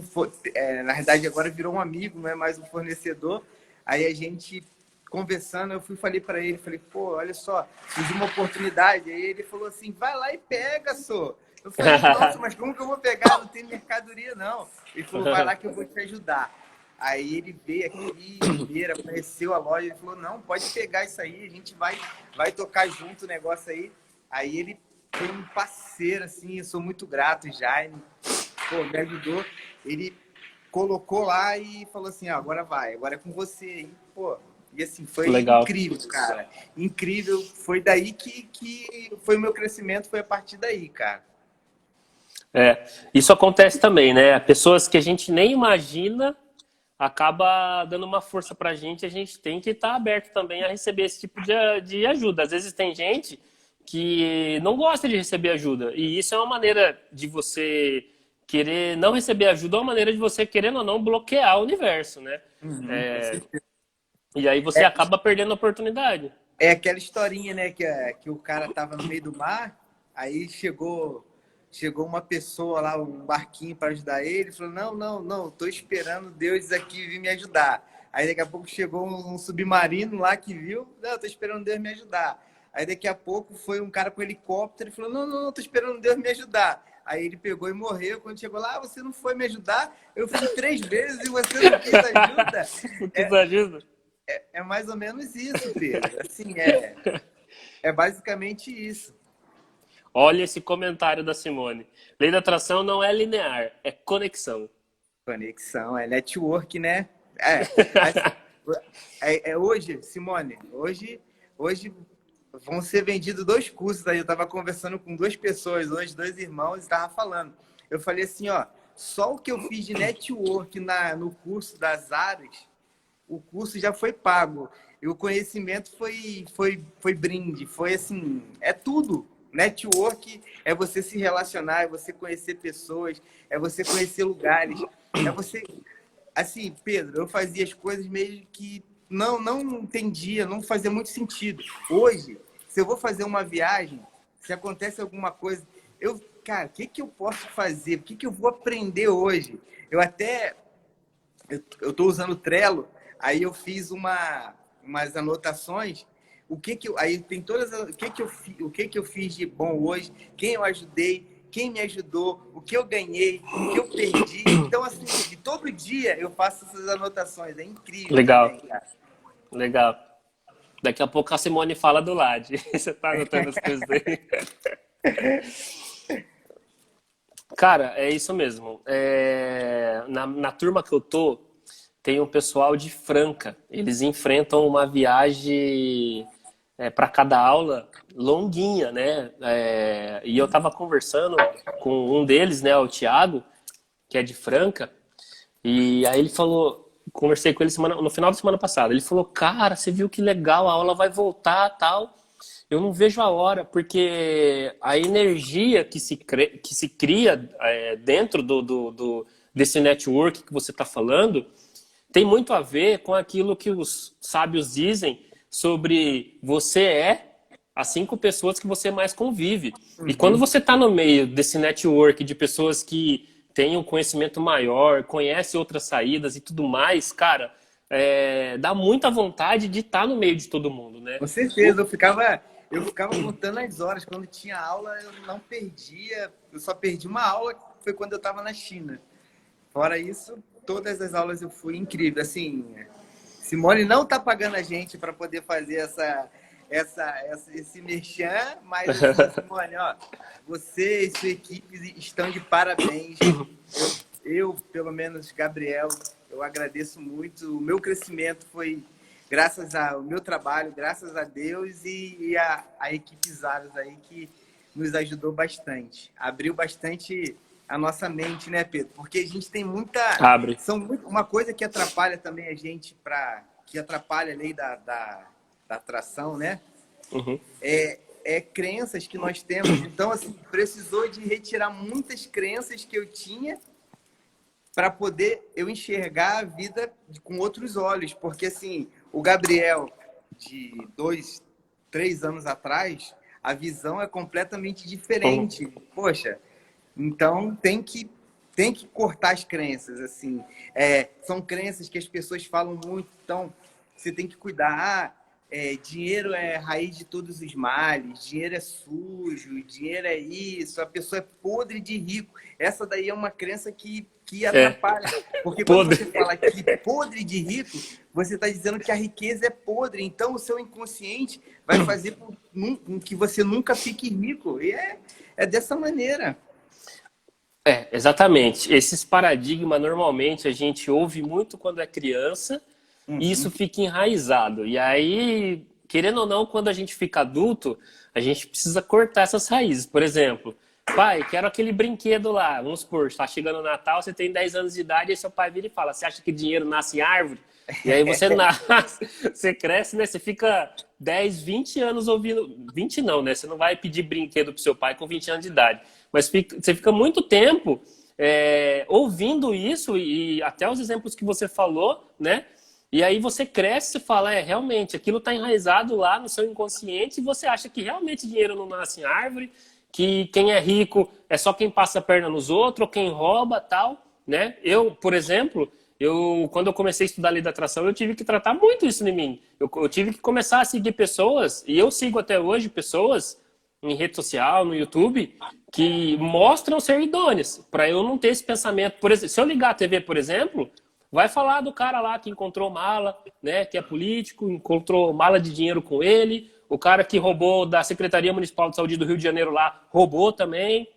na verdade, agora virou um amigo, não é mais um fornecedor. Aí a gente conversando, falei para ele, pô, olha só, fiz uma oportunidade. Aí ele falou assim: vai lá e pega, só. Eu falei: nossa, mas como que eu vou pegar? Não tem mercadoria, não. Ele falou: vai lá que eu vou te ajudar. Aí ele veio aqui em Limeira, conheceu a loja, ele falou: não, pode pegar isso aí, a gente vai tocar junto o negócio aí. Aí ele foi um parceiro, assim, eu sou muito grato, Jaime. Pô, me ajudou. Ele colocou lá e falou assim: agora é com você aí. Pô, e assim, foi legal. Incrível, cara. Incrível. Foi daí que foi o meu crescimento, foi a partir daí, cara. Isso acontece também, né? Pessoas que a gente nem imagina acaba dando uma força pra gente, a gente tem que estar aberto também a receber esse tipo de ajuda. Às vezes tem gente que não gosta de receber ajuda, e isso é uma maneira de você querer não receber ajuda, é uma maneira de você, querendo ou não, bloquear o universo, né? E aí você acaba perdendo a oportunidade. É aquela historinha, né, que o cara tava no meio do mar, aí chegou chegou uma pessoa lá, um barquinho para ajudar ele, falou, não, tô esperando Deus aqui vir me ajudar. Aí daqui a pouco chegou um submarino lá que viu, não, tô esperando Deus me ajudar. Aí daqui a pouco foi um cara com helicóptero e falou, não, tô esperando Deus me ajudar. Aí ele pegou e morreu. Quando chegou lá, você não foi me ajudar? Eu fui 3 vezes e você não quis ajuda? Não quis ajuda? É mais ou menos isso, Pedro. Assim, é basicamente isso. Olha esse comentário da Simone. Lei da atração não é linear, é conexão. Conexão, é network, né? Hoje, Simone, hoje vão ser vendidos 2 cursos aí. Eu estava conversando com 2 pessoas hoje, 2 irmãos, e estava falando. Eu falei assim, ó, só o que eu fiz de network no curso das áreas, o curso já foi pago. E o conhecimento foi brinde, foi assim, é tudo. Network é você se relacionar, é você conhecer pessoas, é você conhecer lugares, é você... Assim, Pedro, eu fazia as coisas meio que não entendia, não fazia muito sentido. Hoje, se eu vou fazer uma viagem, se acontece alguma coisa, cara, o que eu posso fazer? O que eu vou aprender hoje? Eu tô usando o Trello, aí eu fiz umas anotações. Aí tem todas o que eu fiz de bom hoje, quem eu ajudei, quem me ajudou, o que eu ganhei, o que eu perdi. Então, assim, todo dia eu faço essas anotações. É incrível. Legal. Também, cara. Legal. Daqui a pouco a Simone fala do LAD. Você tá anotando as coisas dele. Cara, é isso mesmo. Na turma que eu tô, tem um pessoal de Franca. Eles enfrentam uma viagem para cada aula longuinha, né? E eu tava conversando com um deles, né, o Thiago, que é de Franca, e aí ele falou, conversei com ele no final da semana passada, ele falou, cara, você viu que legal, a aula vai voltar, tal, eu não vejo a hora, porque a energia que se cria dentro desse network que você está falando tem muito a ver com aquilo que os sábios dizem sobre você as 5 pessoas que você mais convive. E quando você está no meio desse network de pessoas que têm um conhecimento maior, conhecem outras saídas e tudo mais, cara, dá muita vontade de estar no meio de todo mundo, né? Com certeza, eu ficava contando as horas. Quando tinha aula, eu não perdia. Eu só perdi uma aula, que foi quando eu estava na China. Fora isso, todas as aulas eu fui incrível. Assim, Simone não está pagando a gente para poder fazer esse merchan, mas assim, Simone, ó, você e sua equipe estão de parabéns. Eu, pelo menos, Gabriel, eu agradeço muito. O meu crescimento foi graças ao meu trabalho, graças a Deus e a equipe Zaros aí que nos ajudou bastante. Abriu bastante a nossa mente, né, Pedro? Porque a gente tem muita... Abre. Uma coisa que atrapalha também a gente, que atrapalha a lei da atração, né? Uhum. É crenças que nós temos. Então, assim, precisou de retirar muitas crenças que eu tinha para poder eu enxergar a vida com outros olhos. Porque, assim, o Gabriel, de 2, 3 anos atrás, a visão é completamente diferente. Poxa, então tem que cortar as crenças, assim. São crenças que as pessoas falam muito, então você tem que cuidar. Dinheiro é raiz de todos os males, dinheiro é sujo, dinheiro é isso, a pessoa é podre de rico. Essa daí é uma crença que atrapalha. Porque quando você fala que podre de rico, você está dizendo que a riqueza é podre. Então o seu inconsciente vai fazer com que você nunca fique rico. E é dessa maneira. Exatamente. Esses paradigmas, normalmente, a gente ouve muito quando é criança, e isso fica enraizado. E aí, querendo ou não, quando a gente fica adulto, a gente precisa cortar essas raízes. Por exemplo, pai, quero aquele brinquedo lá. Vamos supor, está chegando o Natal, você tem 10 anos de idade, e seu pai vira e fala, você acha que dinheiro nasce em árvore? E aí você nasce, você cresce, né? Você fica 10, 20 anos ouvindo... 20 não, né? Você não vai pedir brinquedo pro seu pai com 20 anos de idade. Mas você fica muito tempo ouvindo isso e até os exemplos que você falou, né? E aí você cresce e fala, realmente, aquilo está enraizado lá no seu inconsciente e você acha que realmente dinheiro não nasce em árvore que quem é rico é só quem passa a perna nos outros, ou quem rouba, tal, né? Eu, por exemplo, quando eu comecei a estudar lei da atração, eu tive que tratar muito isso em mim. Eu tive que começar a seguir pessoas, e eu sigo até hoje pessoas em rede social, no YouTube, que mostram ser idôneas, para eu não ter esse pensamento. Por exemplo, se eu ligar a TV, por exemplo, vai falar do cara lá que encontrou mala, né, que é político, encontrou mala de dinheiro com ele, o cara que roubou da Secretaria Municipal de Saúde do Rio de Janeiro lá, roubou também.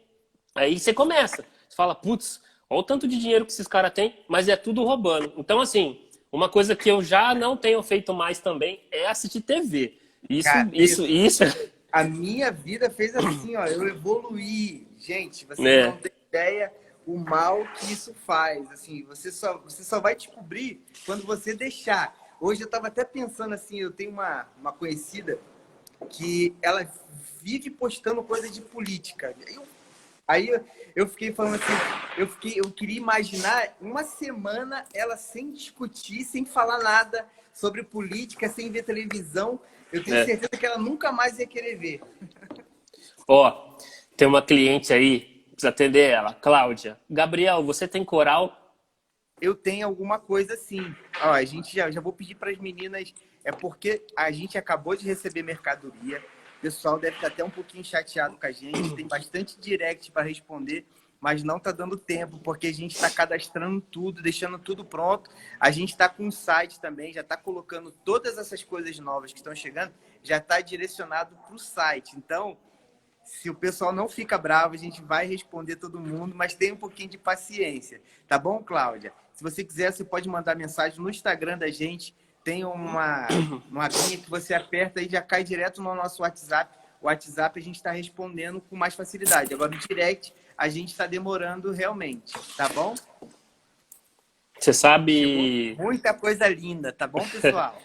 Aí você começa, você fala, putz, olha o tanto de dinheiro que esses caras têm, mas é tudo roubando. Então, assim, uma coisa que eu já não tenho feito mais também é assistir TV. Cara, Isso. a minha vida fez assim, ó, eu evoluí. Gente, você É. não tem ideia o mal que isso faz. Assim, você só vai descobrir quando você deixar. Hoje eu estava até pensando assim, eu tenho uma conhecida que ela vive postando coisa de política. Aí eu fiquei falando assim, eu queria imaginar uma semana ela sem discutir, sem falar nada sobre política, sem ver televisão. Eu tenho certeza que ela nunca mais ia querer ver. Ó, tem uma cliente aí, precisa atender ela, Cláudia. Gabriel, você tem coral? Eu tenho alguma coisa assim. Ó, a gente já vou pedir para as meninas, é porque a gente acabou de receber mercadoria. O pessoal deve estar até um pouquinho chateado com a gente. Tem bastante direct para responder, mas não está dando tempo, porque a gente está cadastrando tudo, deixando tudo pronto. A gente está com um site também, já está colocando todas essas coisas novas que estão chegando, já está direcionado para o site. Então, se o pessoal não fica bravo, a gente vai responder todo mundo, mas tem um pouquinho de paciência. Tá bom, Cláudia? Se você quiser, você pode mandar mensagem no Instagram da gente. Tem uma linha que você aperta e já cai direto no nosso WhatsApp. O WhatsApp a gente está respondendo com mais facilidade. Agora, no direct, a gente está demorando realmente. Tá bom? Você sabe... Chegou muita coisa linda, tá bom, pessoal?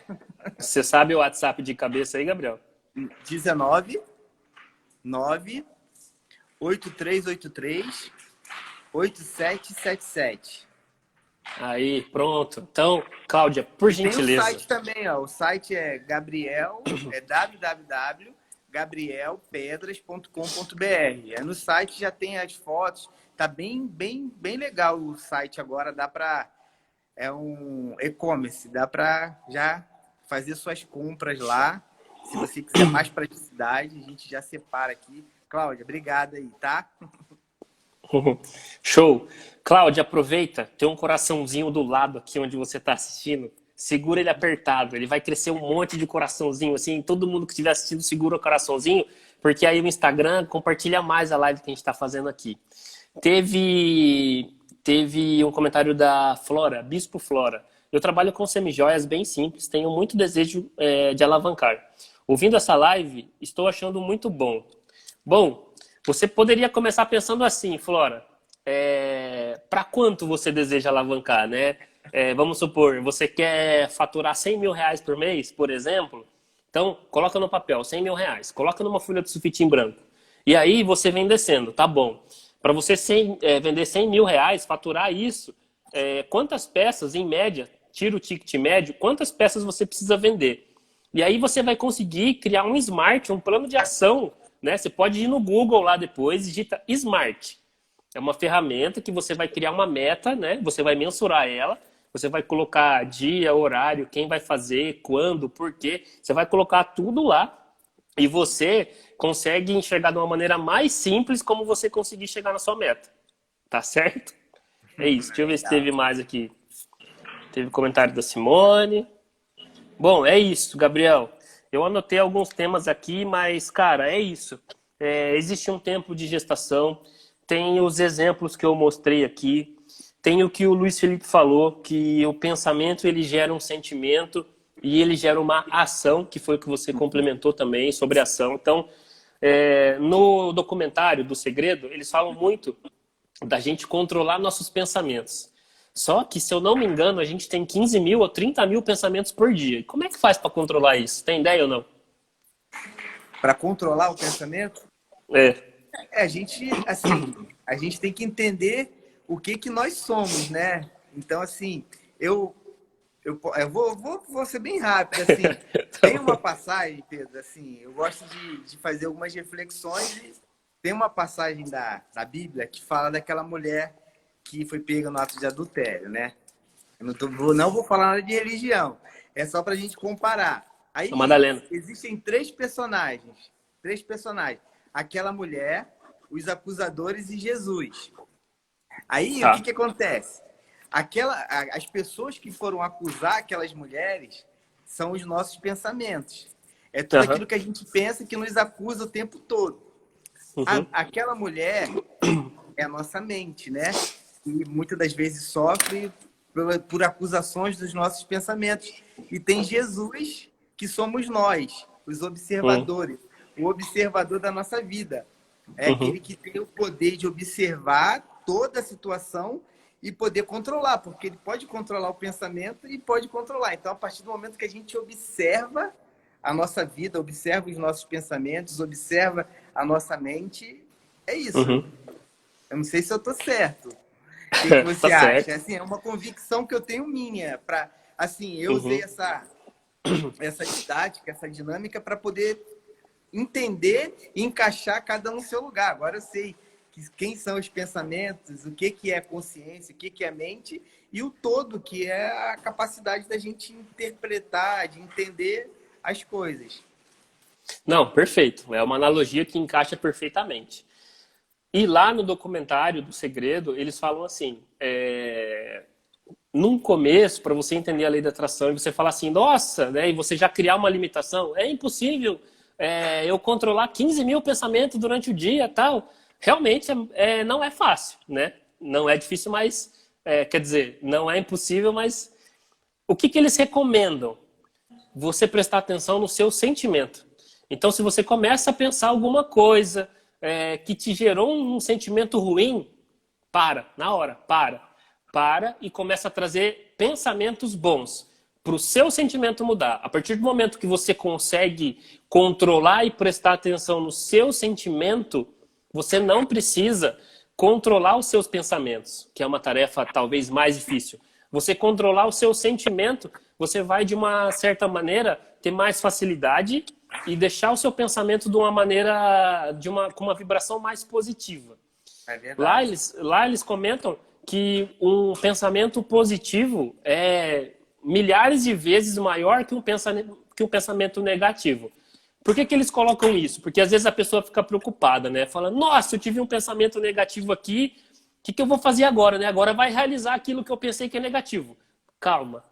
Você sabe o WhatsApp de cabeça aí, Gabriel? 19 9 8383 8777. Aí, pronto. Então, Cláudia, por gentileza. Tem o site também, ó. O site é www.gabrielpedras.com.br. Aí no site já tem as fotos. Tá bem legal o site agora. É um e-commerce. Dá para já fazer suas compras lá. Se você quiser mais praticidade, a gente já separa aqui. Cláudia, obrigado aí, tá? Show. Cláudia, aproveita. Tem um coraçãozinho do lado aqui onde você está assistindo. Segura ele apertado. Ele vai crescer um monte de coraçãozinho. Assim, todo mundo que estiver assistindo segura o coraçãozinho, porque aí o Instagram compartilha mais a live que a gente está fazendo aqui. Teve um comentário da Flora, Bispo Flora. Eu trabalho com semijoias bem simples. Tenho muito desejo de alavancar. Ouvindo essa live, estou achando muito bom. Bom, você poderia começar pensando assim, Flora. Para quanto você deseja alavancar, né? Vamos supor, você quer faturar 100 mil reais por mês, por exemplo. Então, coloca no papel 100 mil reais. Coloca numa folha de sulfite em branco. E aí você vem descendo, tá bom. Para você vender 100 mil reais, faturar isso, quantas peças, em média, tira o ticket médio, quantas peças você precisa vender? E aí você vai conseguir criar um smart, um plano de ação, né? Você pode ir no Google lá depois, digita Smart. É uma ferramenta que você vai criar uma meta, né? Você vai mensurar ela, você vai colocar dia, horário, quem vai fazer, quando, por quê. Você vai colocar tudo lá e você consegue enxergar de uma maneira mais simples como você conseguir chegar na sua meta. Tá certo? É isso. Deixa eu ver se teve mais aqui. Teve comentário da Simone. Bom, é isso, Gabriel. Eu anotei alguns temas aqui, mas, cara, é isso. Existe um tempo de gestação, tem os exemplos que eu mostrei aqui, tem o que o Luiz Felipe falou, que o pensamento ele gera um sentimento e ele gera uma ação, que foi o que você complementou também sobre ação. Então, no documentário do Segredo, eles falam muito da gente controlar nossos pensamentos. Só que, se eu não me engano, a gente tem 15 mil ou 30 mil pensamentos por dia. Como é que faz para controlar isso? Tem ideia ou não? Para controlar o pensamento? A gente tem que entender o que nós somos, né? Então, assim, eu vou ser bem rápido, assim. Tem uma passagem, Pedro, assim, eu gosto de fazer algumas reflexões Tem uma passagem da Bíblia que fala daquela mulher que foi pega no ato de adultério, né? Eu não vou falar nada de religião. É só pra gente comparar. Aí A Madalena. existem três personagens. Três personagens. Aquela mulher, os acusadores e Jesus. Aí o Tá. que acontece? As pessoas que foram acusar aquelas mulheres são os nossos pensamentos. É tudo Aham. aquilo que a gente pensa que nos acusa o tempo todo. Uhum. Aquela mulher é a nossa mente, né? E muitas das vezes sofre por acusações dos nossos pensamentos. E tem Jesus, que somos nós, os Uhum. observadores, o observador da nossa vida. É Uhum. aquele que tem o poder de observar toda a situação e poder controlar, porque ele pode controlar o pensamento e pode controlar. Então, a partir do momento que a gente observa a nossa vida, observa os nossos pensamentos, observa a nossa mente, é isso. Uhum. Eu não sei se eu estou certo. O que Tá você acha? certo. Assim, é uma convicção que eu tenho minha. Assim, eu usei Uhum. essa didática, essa dinâmica para poder entender e encaixar cada um no seu lugar. Agora eu sei quem são os pensamentos, o que é consciência, o que é mente, e o todo, que é a capacidade da gente interpretar, de entender as coisas. Não, perfeito. É uma analogia que encaixa perfeitamente. E lá no documentário do Segredo, eles falam assim: num começo, para você entender a lei da atração, e você falar assim, nossa, né, e você já criar uma limitação, é impossível eu controlar 15 mil pensamentos durante o dia tal. Realmente não é fácil, né? Não é difícil, mas quer dizer, não é impossível, mas o que que eles recomendam? Você prestar atenção no seu sentimento. Então, se você começa a pensar alguma coisa que te gerou um sentimento ruim, na hora, para e começa a trazer pensamentos bons para o seu sentimento mudar. A partir do momento que você consegue controlar e prestar atenção no seu sentimento, você não precisa controlar os seus pensamentos, que é uma tarefa talvez mais difícil. Você controlar o seu sentimento, você vai de uma certa maneira ter mais facilidade e deixar o seu pensamento de uma maneira, com uma vibração mais positiva. É Lá verdade. eles comentam que um pensamento positivo é milhares de vezes maior que um pensamento negativo. Por que que eles colocam isso? Porque às vezes a pessoa fica preocupada, né? Fala, nossa, eu tive um pensamento negativo aqui, o que que eu vou fazer agora, né? Agora vai realizar aquilo que eu pensei que é negativo. Calma.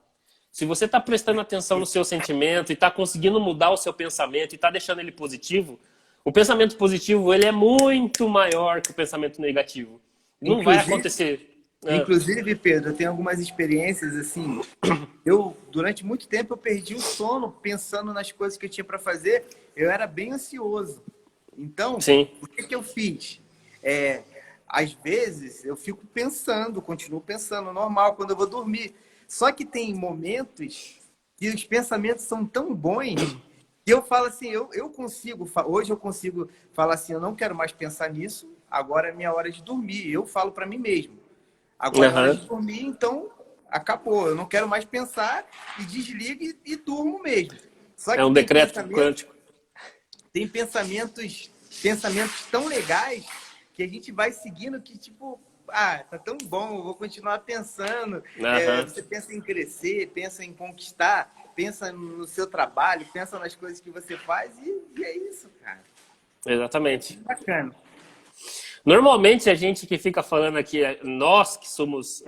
Se você está prestando atenção no seu sentimento e está conseguindo mudar o seu pensamento e está deixando ele positivo, o pensamento positivo ele é muito maior que o pensamento negativo. Não vai Inclusive, acontecer. inclusive, Pedro, eu tenho algumas experiências assim. Durante muito tempo, eu perdi o sono pensando nas coisas que eu tinha para fazer. Eu era bem ansioso. Então, Sim. o que que eu fiz? Às vezes, eu fico pensando, continuo pensando, normal, quando eu vou dormir. Só que tem momentos que os pensamentos são tão bons que eu falo assim, hoje eu consigo falar assim, eu não quero mais pensar nisso, agora é minha hora de dormir. Eu falo para mim mesmo. Agora é hora Uhum. de dormir, então acabou. Eu não quero mais pensar e desligo e durmo mesmo. Só É que um decreto quântico. tem pensamentos tão legais que a gente vai seguindo que tipo, tá tão bom, eu vou continuar pensando. Uhum. Você pensa em crescer, pensa em conquistar, pensa no seu trabalho, pensa nas coisas que você faz e é isso, cara. Exatamente. Bacana. Normalmente a gente que fica falando aqui, nós que somos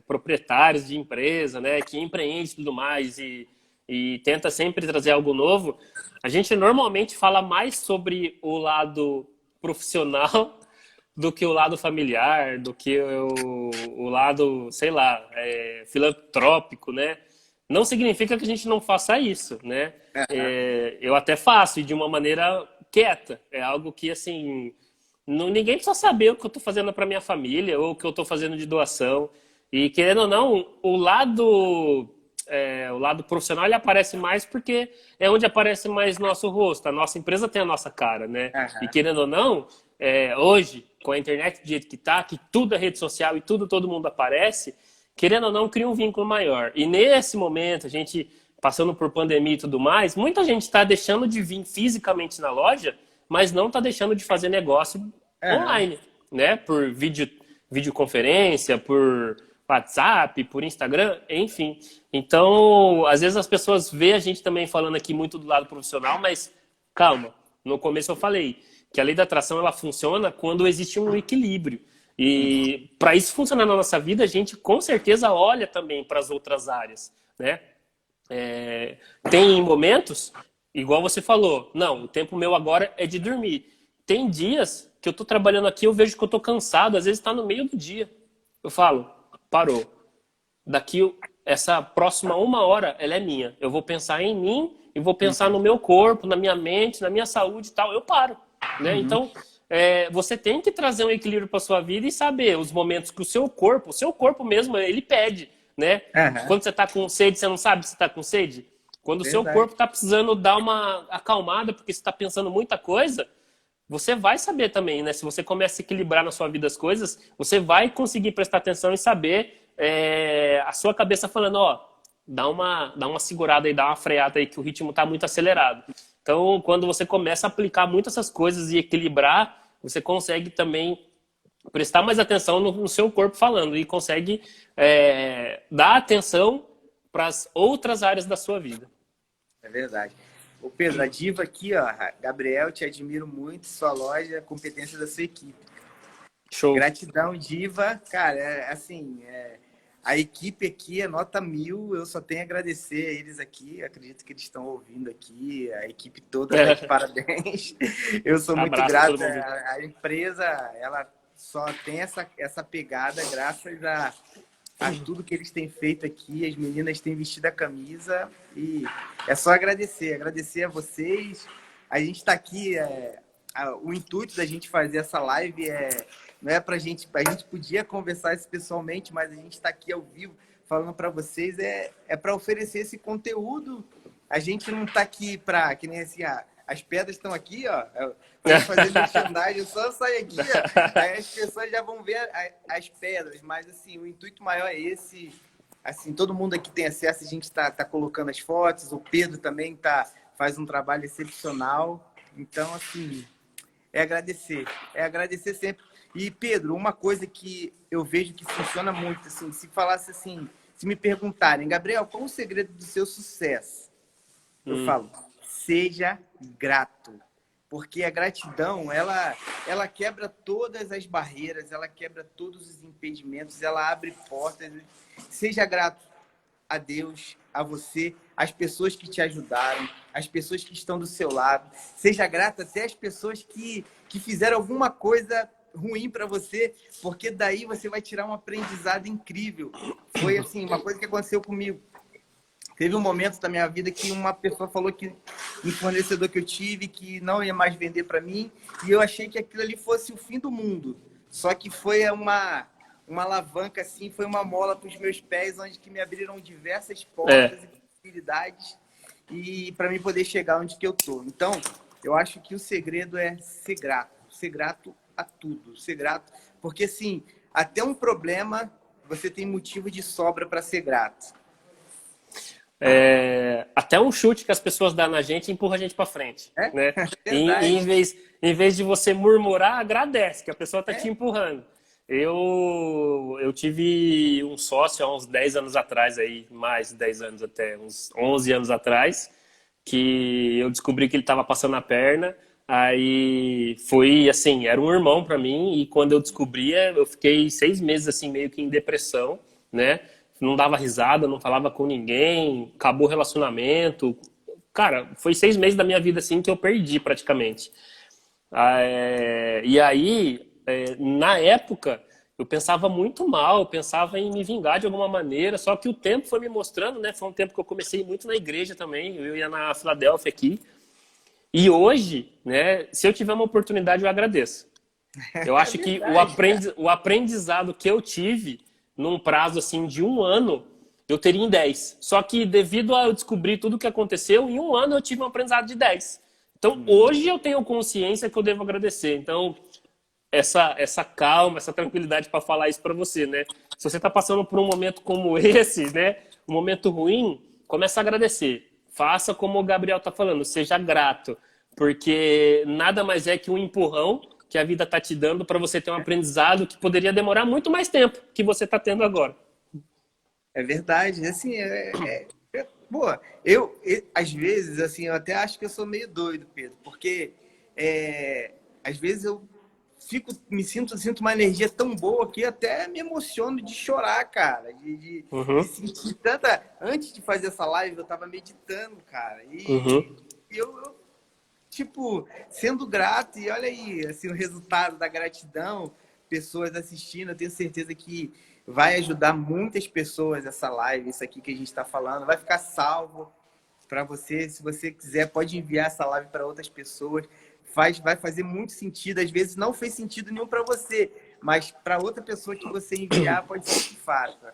proprietários de empresa, né, que empreende e tudo mais e tenta sempre trazer algo novo, a gente normalmente fala mais sobre o lado profissional do que o lado familiar, do que o lado, sei lá, filantrópico, né? Não significa que a gente não faça isso, né? Eu até faço e de uma maneira quieta. É algo que, assim, ninguém precisa saber o que eu estou fazendo para minha família ou o que eu estou fazendo de doação. E, querendo ou não, o lado profissional ele aparece mais porque é onde aparece mais nosso rosto. A nossa empresa tem a nossa cara, né? E, Aham. querendo ou não, hoje, com a internet do jeito que tá, que tudo é rede social e todo mundo aparece, querendo ou não, cria um vínculo maior. E nesse momento, a gente passando por pandemia e tudo mais, muita gente está deixando de vir fisicamente na loja mas não está deixando de fazer negócio online, né? Por videoconferência, por WhatsApp, por Instagram, enfim. Então, às vezes as pessoas veem a gente também falando aqui muito do lado profissional, mas calma, no começo eu falei que a lei da atração ela funciona quando existe um equilíbrio. E para isso funcionar na nossa vida, a gente com certeza olha também para as outras áreas, né? Tem momentos, igual você falou, não, o tempo meu agora é de dormir. Tem dias que eu tô trabalhando aqui, eu vejo que eu tô cansado, às vezes está no meio do dia. Eu falo, parou. Daqui, essa próxima 1 hora, ela é minha. Eu vou pensar em mim e vou pensar no meu corpo, na minha mente, na minha saúde e tal. Eu paro, né? Então, você tem que trazer um equilíbrio para sua vida e saber os momentos que o seu corpo mesmo, ele pede, né? Quando você tá com sede, você não sabe se tá com sede? Quando o seu corpo tá precisando dar uma acalmada, porque você tá pensando muita coisa, você vai saber também, né? Se você começa a equilibrar na sua vida as coisas, você vai conseguir prestar atenção e saber a sua cabeça falando, ó, dá uma segurada aí, dá uma freada aí, que o ritmo tá muito acelerado. Então, quando você começa a aplicar muito essas coisas e equilibrar, você consegue também prestar mais atenção no seu corpo falando e consegue dar atenção para as outras áreas da sua vida. É verdade. Ô Pedro, a diva aqui, ó, Gabriel, te admiro muito, sua loja, a competência da sua equipe. Show. Gratidão, diva. Cara, a equipe aqui é nota 1000, eu só tenho a agradecer a eles aqui, acredito que eles estão ouvindo aqui, a equipe toda tá de parabéns. Eu sou muito grato, a empresa, ela só tem essa pegada graças a tudo que eles têm feito aqui, as meninas têm vestido a camisa e é só agradecer a vocês. A gente está aqui, o intuito da gente fazer essa live não é pra gente, a gente podia conversar isso pessoalmente, mas a gente está aqui ao vivo falando para vocês, para oferecer esse conteúdo. A gente não está aqui para, que nem assim, as pedras estão aqui, ó, para fazer merchandising, eu só saio aqui, ó, aí as pessoas já vão ver as pedras, mas assim, o intuito maior é esse, assim, todo mundo aqui tem acesso, a gente tá colocando as fotos, o Pedro também faz um trabalho excepcional, então assim, é agradecer sempre. E Pedro, uma coisa que eu vejo que funciona muito, assim, se falasse assim, se me perguntarem, Gabriel, qual o segredo do seu sucesso? Eu falo, seja grato. Porque a gratidão, ela quebra todas as barreiras, ela quebra todos os impedimentos, ela abre portas. Seja grato a Deus, a você, às pessoas que te ajudaram, às pessoas que estão do seu lado. Seja grato até às pessoas que fizeram alguma coisa ruim para você, porque daí você vai tirar um aprendizado incrível. Foi assim, uma coisa que aconteceu comigo. Teve um momento da minha vida que uma pessoa falou que um fornecedor que eu tive que não ia mais vender para mim e eu achei que aquilo ali fosse o fim do mundo. Só que foi uma alavanca, assim, foi uma mola para os meus pés, onde que me abriram diversas portas e possibilidades e para mim poder chegar onde que eu tô. Então, eu acho que o segredo é ser grato a tudo, ser grato, porque assim, até um problema você tem motivo de sobra para ser grato. Até um chute que as pessoas dão na gente empurra a gente para frente, né? Em vez de você murmurar, agradece que a pessoa está te empurrando. Eu tive um sócio há uns 10 anos atrás, aí, mais de 10 anos até, uns 11 anos atrás, que eu descobri que ele estava passando a perna. Aí foi assim, era um irmão para mim, e quando eu descobria, eu fiquei 6 meses assim, meio que em depressão, né? Não dava risada, não falava com ninguém, acabou o relacionamento. Cara, foi 6 meses da minha vida assim que eu perdi praticamente. E aí, na época, eu pensava muito mal, eu pensava em me vingar de alguma maneira, só que o tempo foi me mostrando, né? Foi um tempo que eu comecei muito na igreja também, eu ia na Filadélfia aqui. E hoje, né, se eu tiver uma oportunidade, eu agradeço. Eu acho que o aprendizado que eu tive num prazo assim de 1 ano, eu teria em 10. Só que devido a eu descobrir tudo o que aconteceu, em 1 ano eu tive um aprendizado de 10. Então, hoje eu tenho consciência que eu devo agradecer. Então, essa calma, essa tranquilidade para falar isso para você, né? Se você está passando por um momento como esse, né, um momento ruim, comece a agradecer. Faça como o Gabriel está falando, seja grato. porque nada mais é que um empurrão que a vida tá te dando para você ter um aprendizado que poderia demorar muito mais tempo que você tá tendo agora. É verdade, assim, pô, às vezes, assim, eu até acho que eu sou meio doido, Pedro, porque às vezes eu sinto uma energia tão boa que até me emociono de chorar, cara, de Uhum, sentir tanta... Antes de fazer essa live, eu tava meditando, cara, uhum. e eu, tipo, sendo grato, e olha aí, assim, o resultado da gratidão, pessoas assistindo, eu tenho certeza que vai ajudar muitas pessoas essa live, isso aqui que a gente está falando, vai ficar salvo para você, se você quiser, pode enviar essa live para outras pessoas, vai fazer muito sentido, às vezes não fez sentido nenhum para você, mas para outra pessoa que você enviar, pode ser que faça.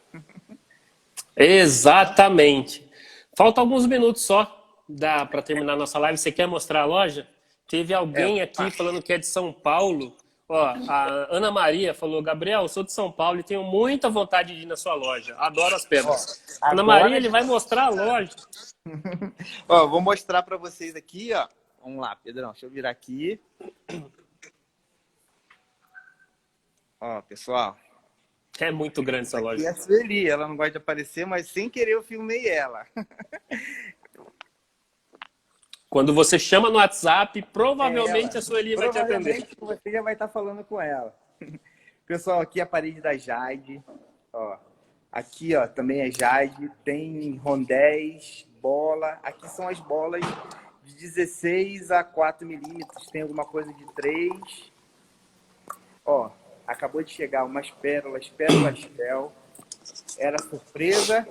Exatamente. Falta alguns minutos só para terminar nossa live. Você quer mostrar a loja? Teve alguém aqui falando que é de São Paulo. Ó, a Ana Maria falou: Gabriel, eu sou de São Paulo e tenho muita vontade de ir na sua loja. Adoro as Ó, pedras. Ana Maria, agora, ele vai mostrar a loja. ó, vou mostrar para vocês aqui, ó. Vamos lá, Pedrão, deixa eu virar aqui. Ó, pessoal. É muito grande essa Aqui loja. é a Sueli, ela não gosta de aparecer, mas sem querer eu filmei ela. Quando você chama no WhatsApp, É ela. provavelmente a Sueli vai te atender. Provavelmente você já vai estar falando com ela. Pessoal, aqui é a parede da Jade. Ó, aqui, ó, também é Jade. Tem rondéis, bola. Aqui são as bolas de 16 a 4 milímetros. Tem alguma coisa de 3. Ó, acabou de chegar umas pérolas Shell. Era surpresa.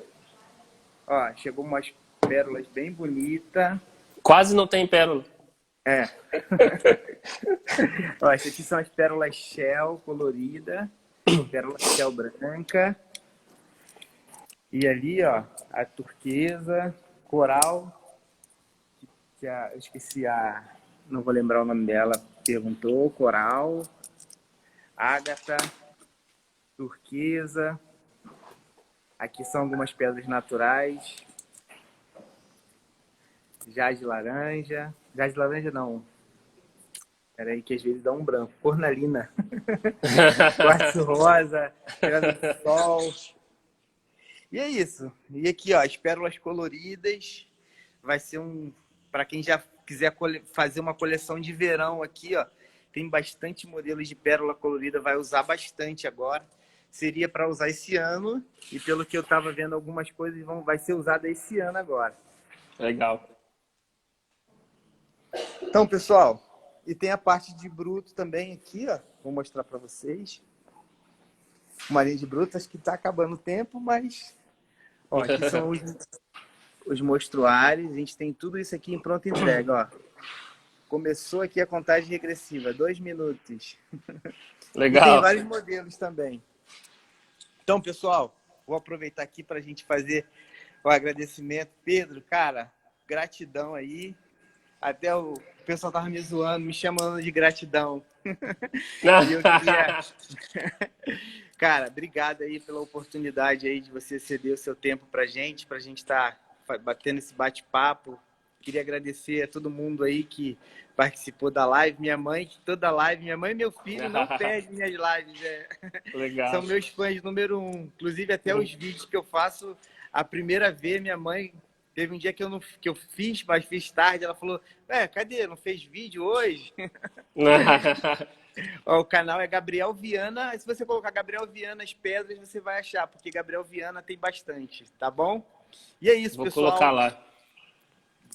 Ó, chegou umas pérolas bem bonitas. Quase não tem pérola. É. Ó, essas aqui são as pérolas Shell colorida, pérola Shell branca. E ali, ó, a turquesa, coral, eu esqueci não vou lembrar o nome dela, perguntou, coral, ágata, turquesa. Aqui são algumas pedras naturais. Jade laranja não. Peraí que às vezes dá um branco. Cornalina. Quartzo rosa, pedra do sol. E é isso. E aqui, ó, as pérolas coloridas. Vai ser para quem já quiser fazer uma coleção de verão aqui, ó. Tem bastante modelos de pérola colorida, vai usar bastante agora. Seria para usar esse ano. E pelo que eu tava vendo, algumas coisas vai ser usada esse ano agora. Legal. Então, pessoal, e tem a parte de bruto também aqui, ó. Vou mostrar para vocês. Uma linha de bruto, acho que tá acabando o tempo, mas... Ó, aqui são os mostruários. A gente tem tudo isso aqui em pronta entrega, ó. Começou aqui a contagem regressiva, 2 minutos. Legal. E tem vários modelos também. Então, pessoal, vou aproveitar aqui para a gente fazer o agradecimento. Pedro, cara, gratidão aí. Até o pessoal tava me zoando, me chamando de gratidão. E eu queria... Cara, obrigado aí pela oportunidade aí de você ceder o seu tempo pra gente estar batendo esse bate-papo. Queria agradecer a todo mundo aí que participou da live. Minha mãe, que toda live, minha mãe e meu filho não perdem minhas lives. Legal. São meus fãs número 1. Inclusive, até os vídeos que eu faço, a primeira vez, minha mãe... Teve um dia que eu fiz, mas fiz tarde. Ela falou, cadê? Não fez vídeo hoje? Ó, o canal é Gabriel Viana. Se você colocar Gabriel Viana as pedras, você vai achar, porque Gabriel Viana tem bastante, tá bom? E é isso, pessoal. Vou colocar lá.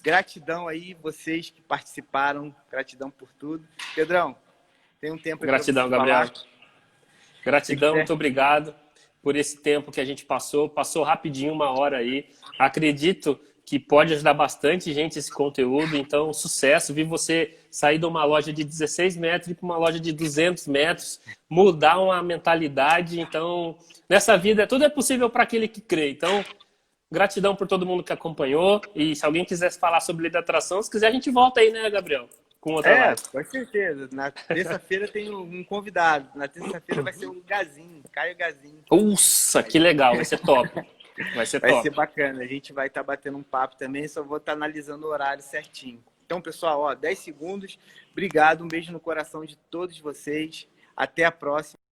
Gratidão aí, vocês que participaram. Gratidão por tudo. Pedrão, tem um tempo aí Gratidão, pra você Gabriel. falar. Gratidão, muito obrigado por esse tempo que a gente passou. Passou rapidinho, 1 hora aí. Acredito que pode ajudar bastante gente esse conteúdo. Então, sucesso. Vi você sair de uma loja de 16 metros para uma loja de 200 metros. Mudar uma mentalidade. Então, nessa vida, tudo é possível para aquele que crê. Então, gratidão por todo mundo que acompanhou. E se alguém quisesse falar sobre lei da atração, se quiser, a gente volta aí, né, Gabriel? Com outra live. Com certeza. Na terça-feira tem um convidado. Na terça-feira vai ser o Gazinho, Caio Gazinho. Nossa, que legal. Vai ser top. Vai ser top. Vai ser bacana. A gente vai estar batendo um papo também. Só vou estar analisando o horário certinho. Então, pessoal, ó, 10 segundos. Obrigado, um beijo no coração de todos vocês. Até a próxima.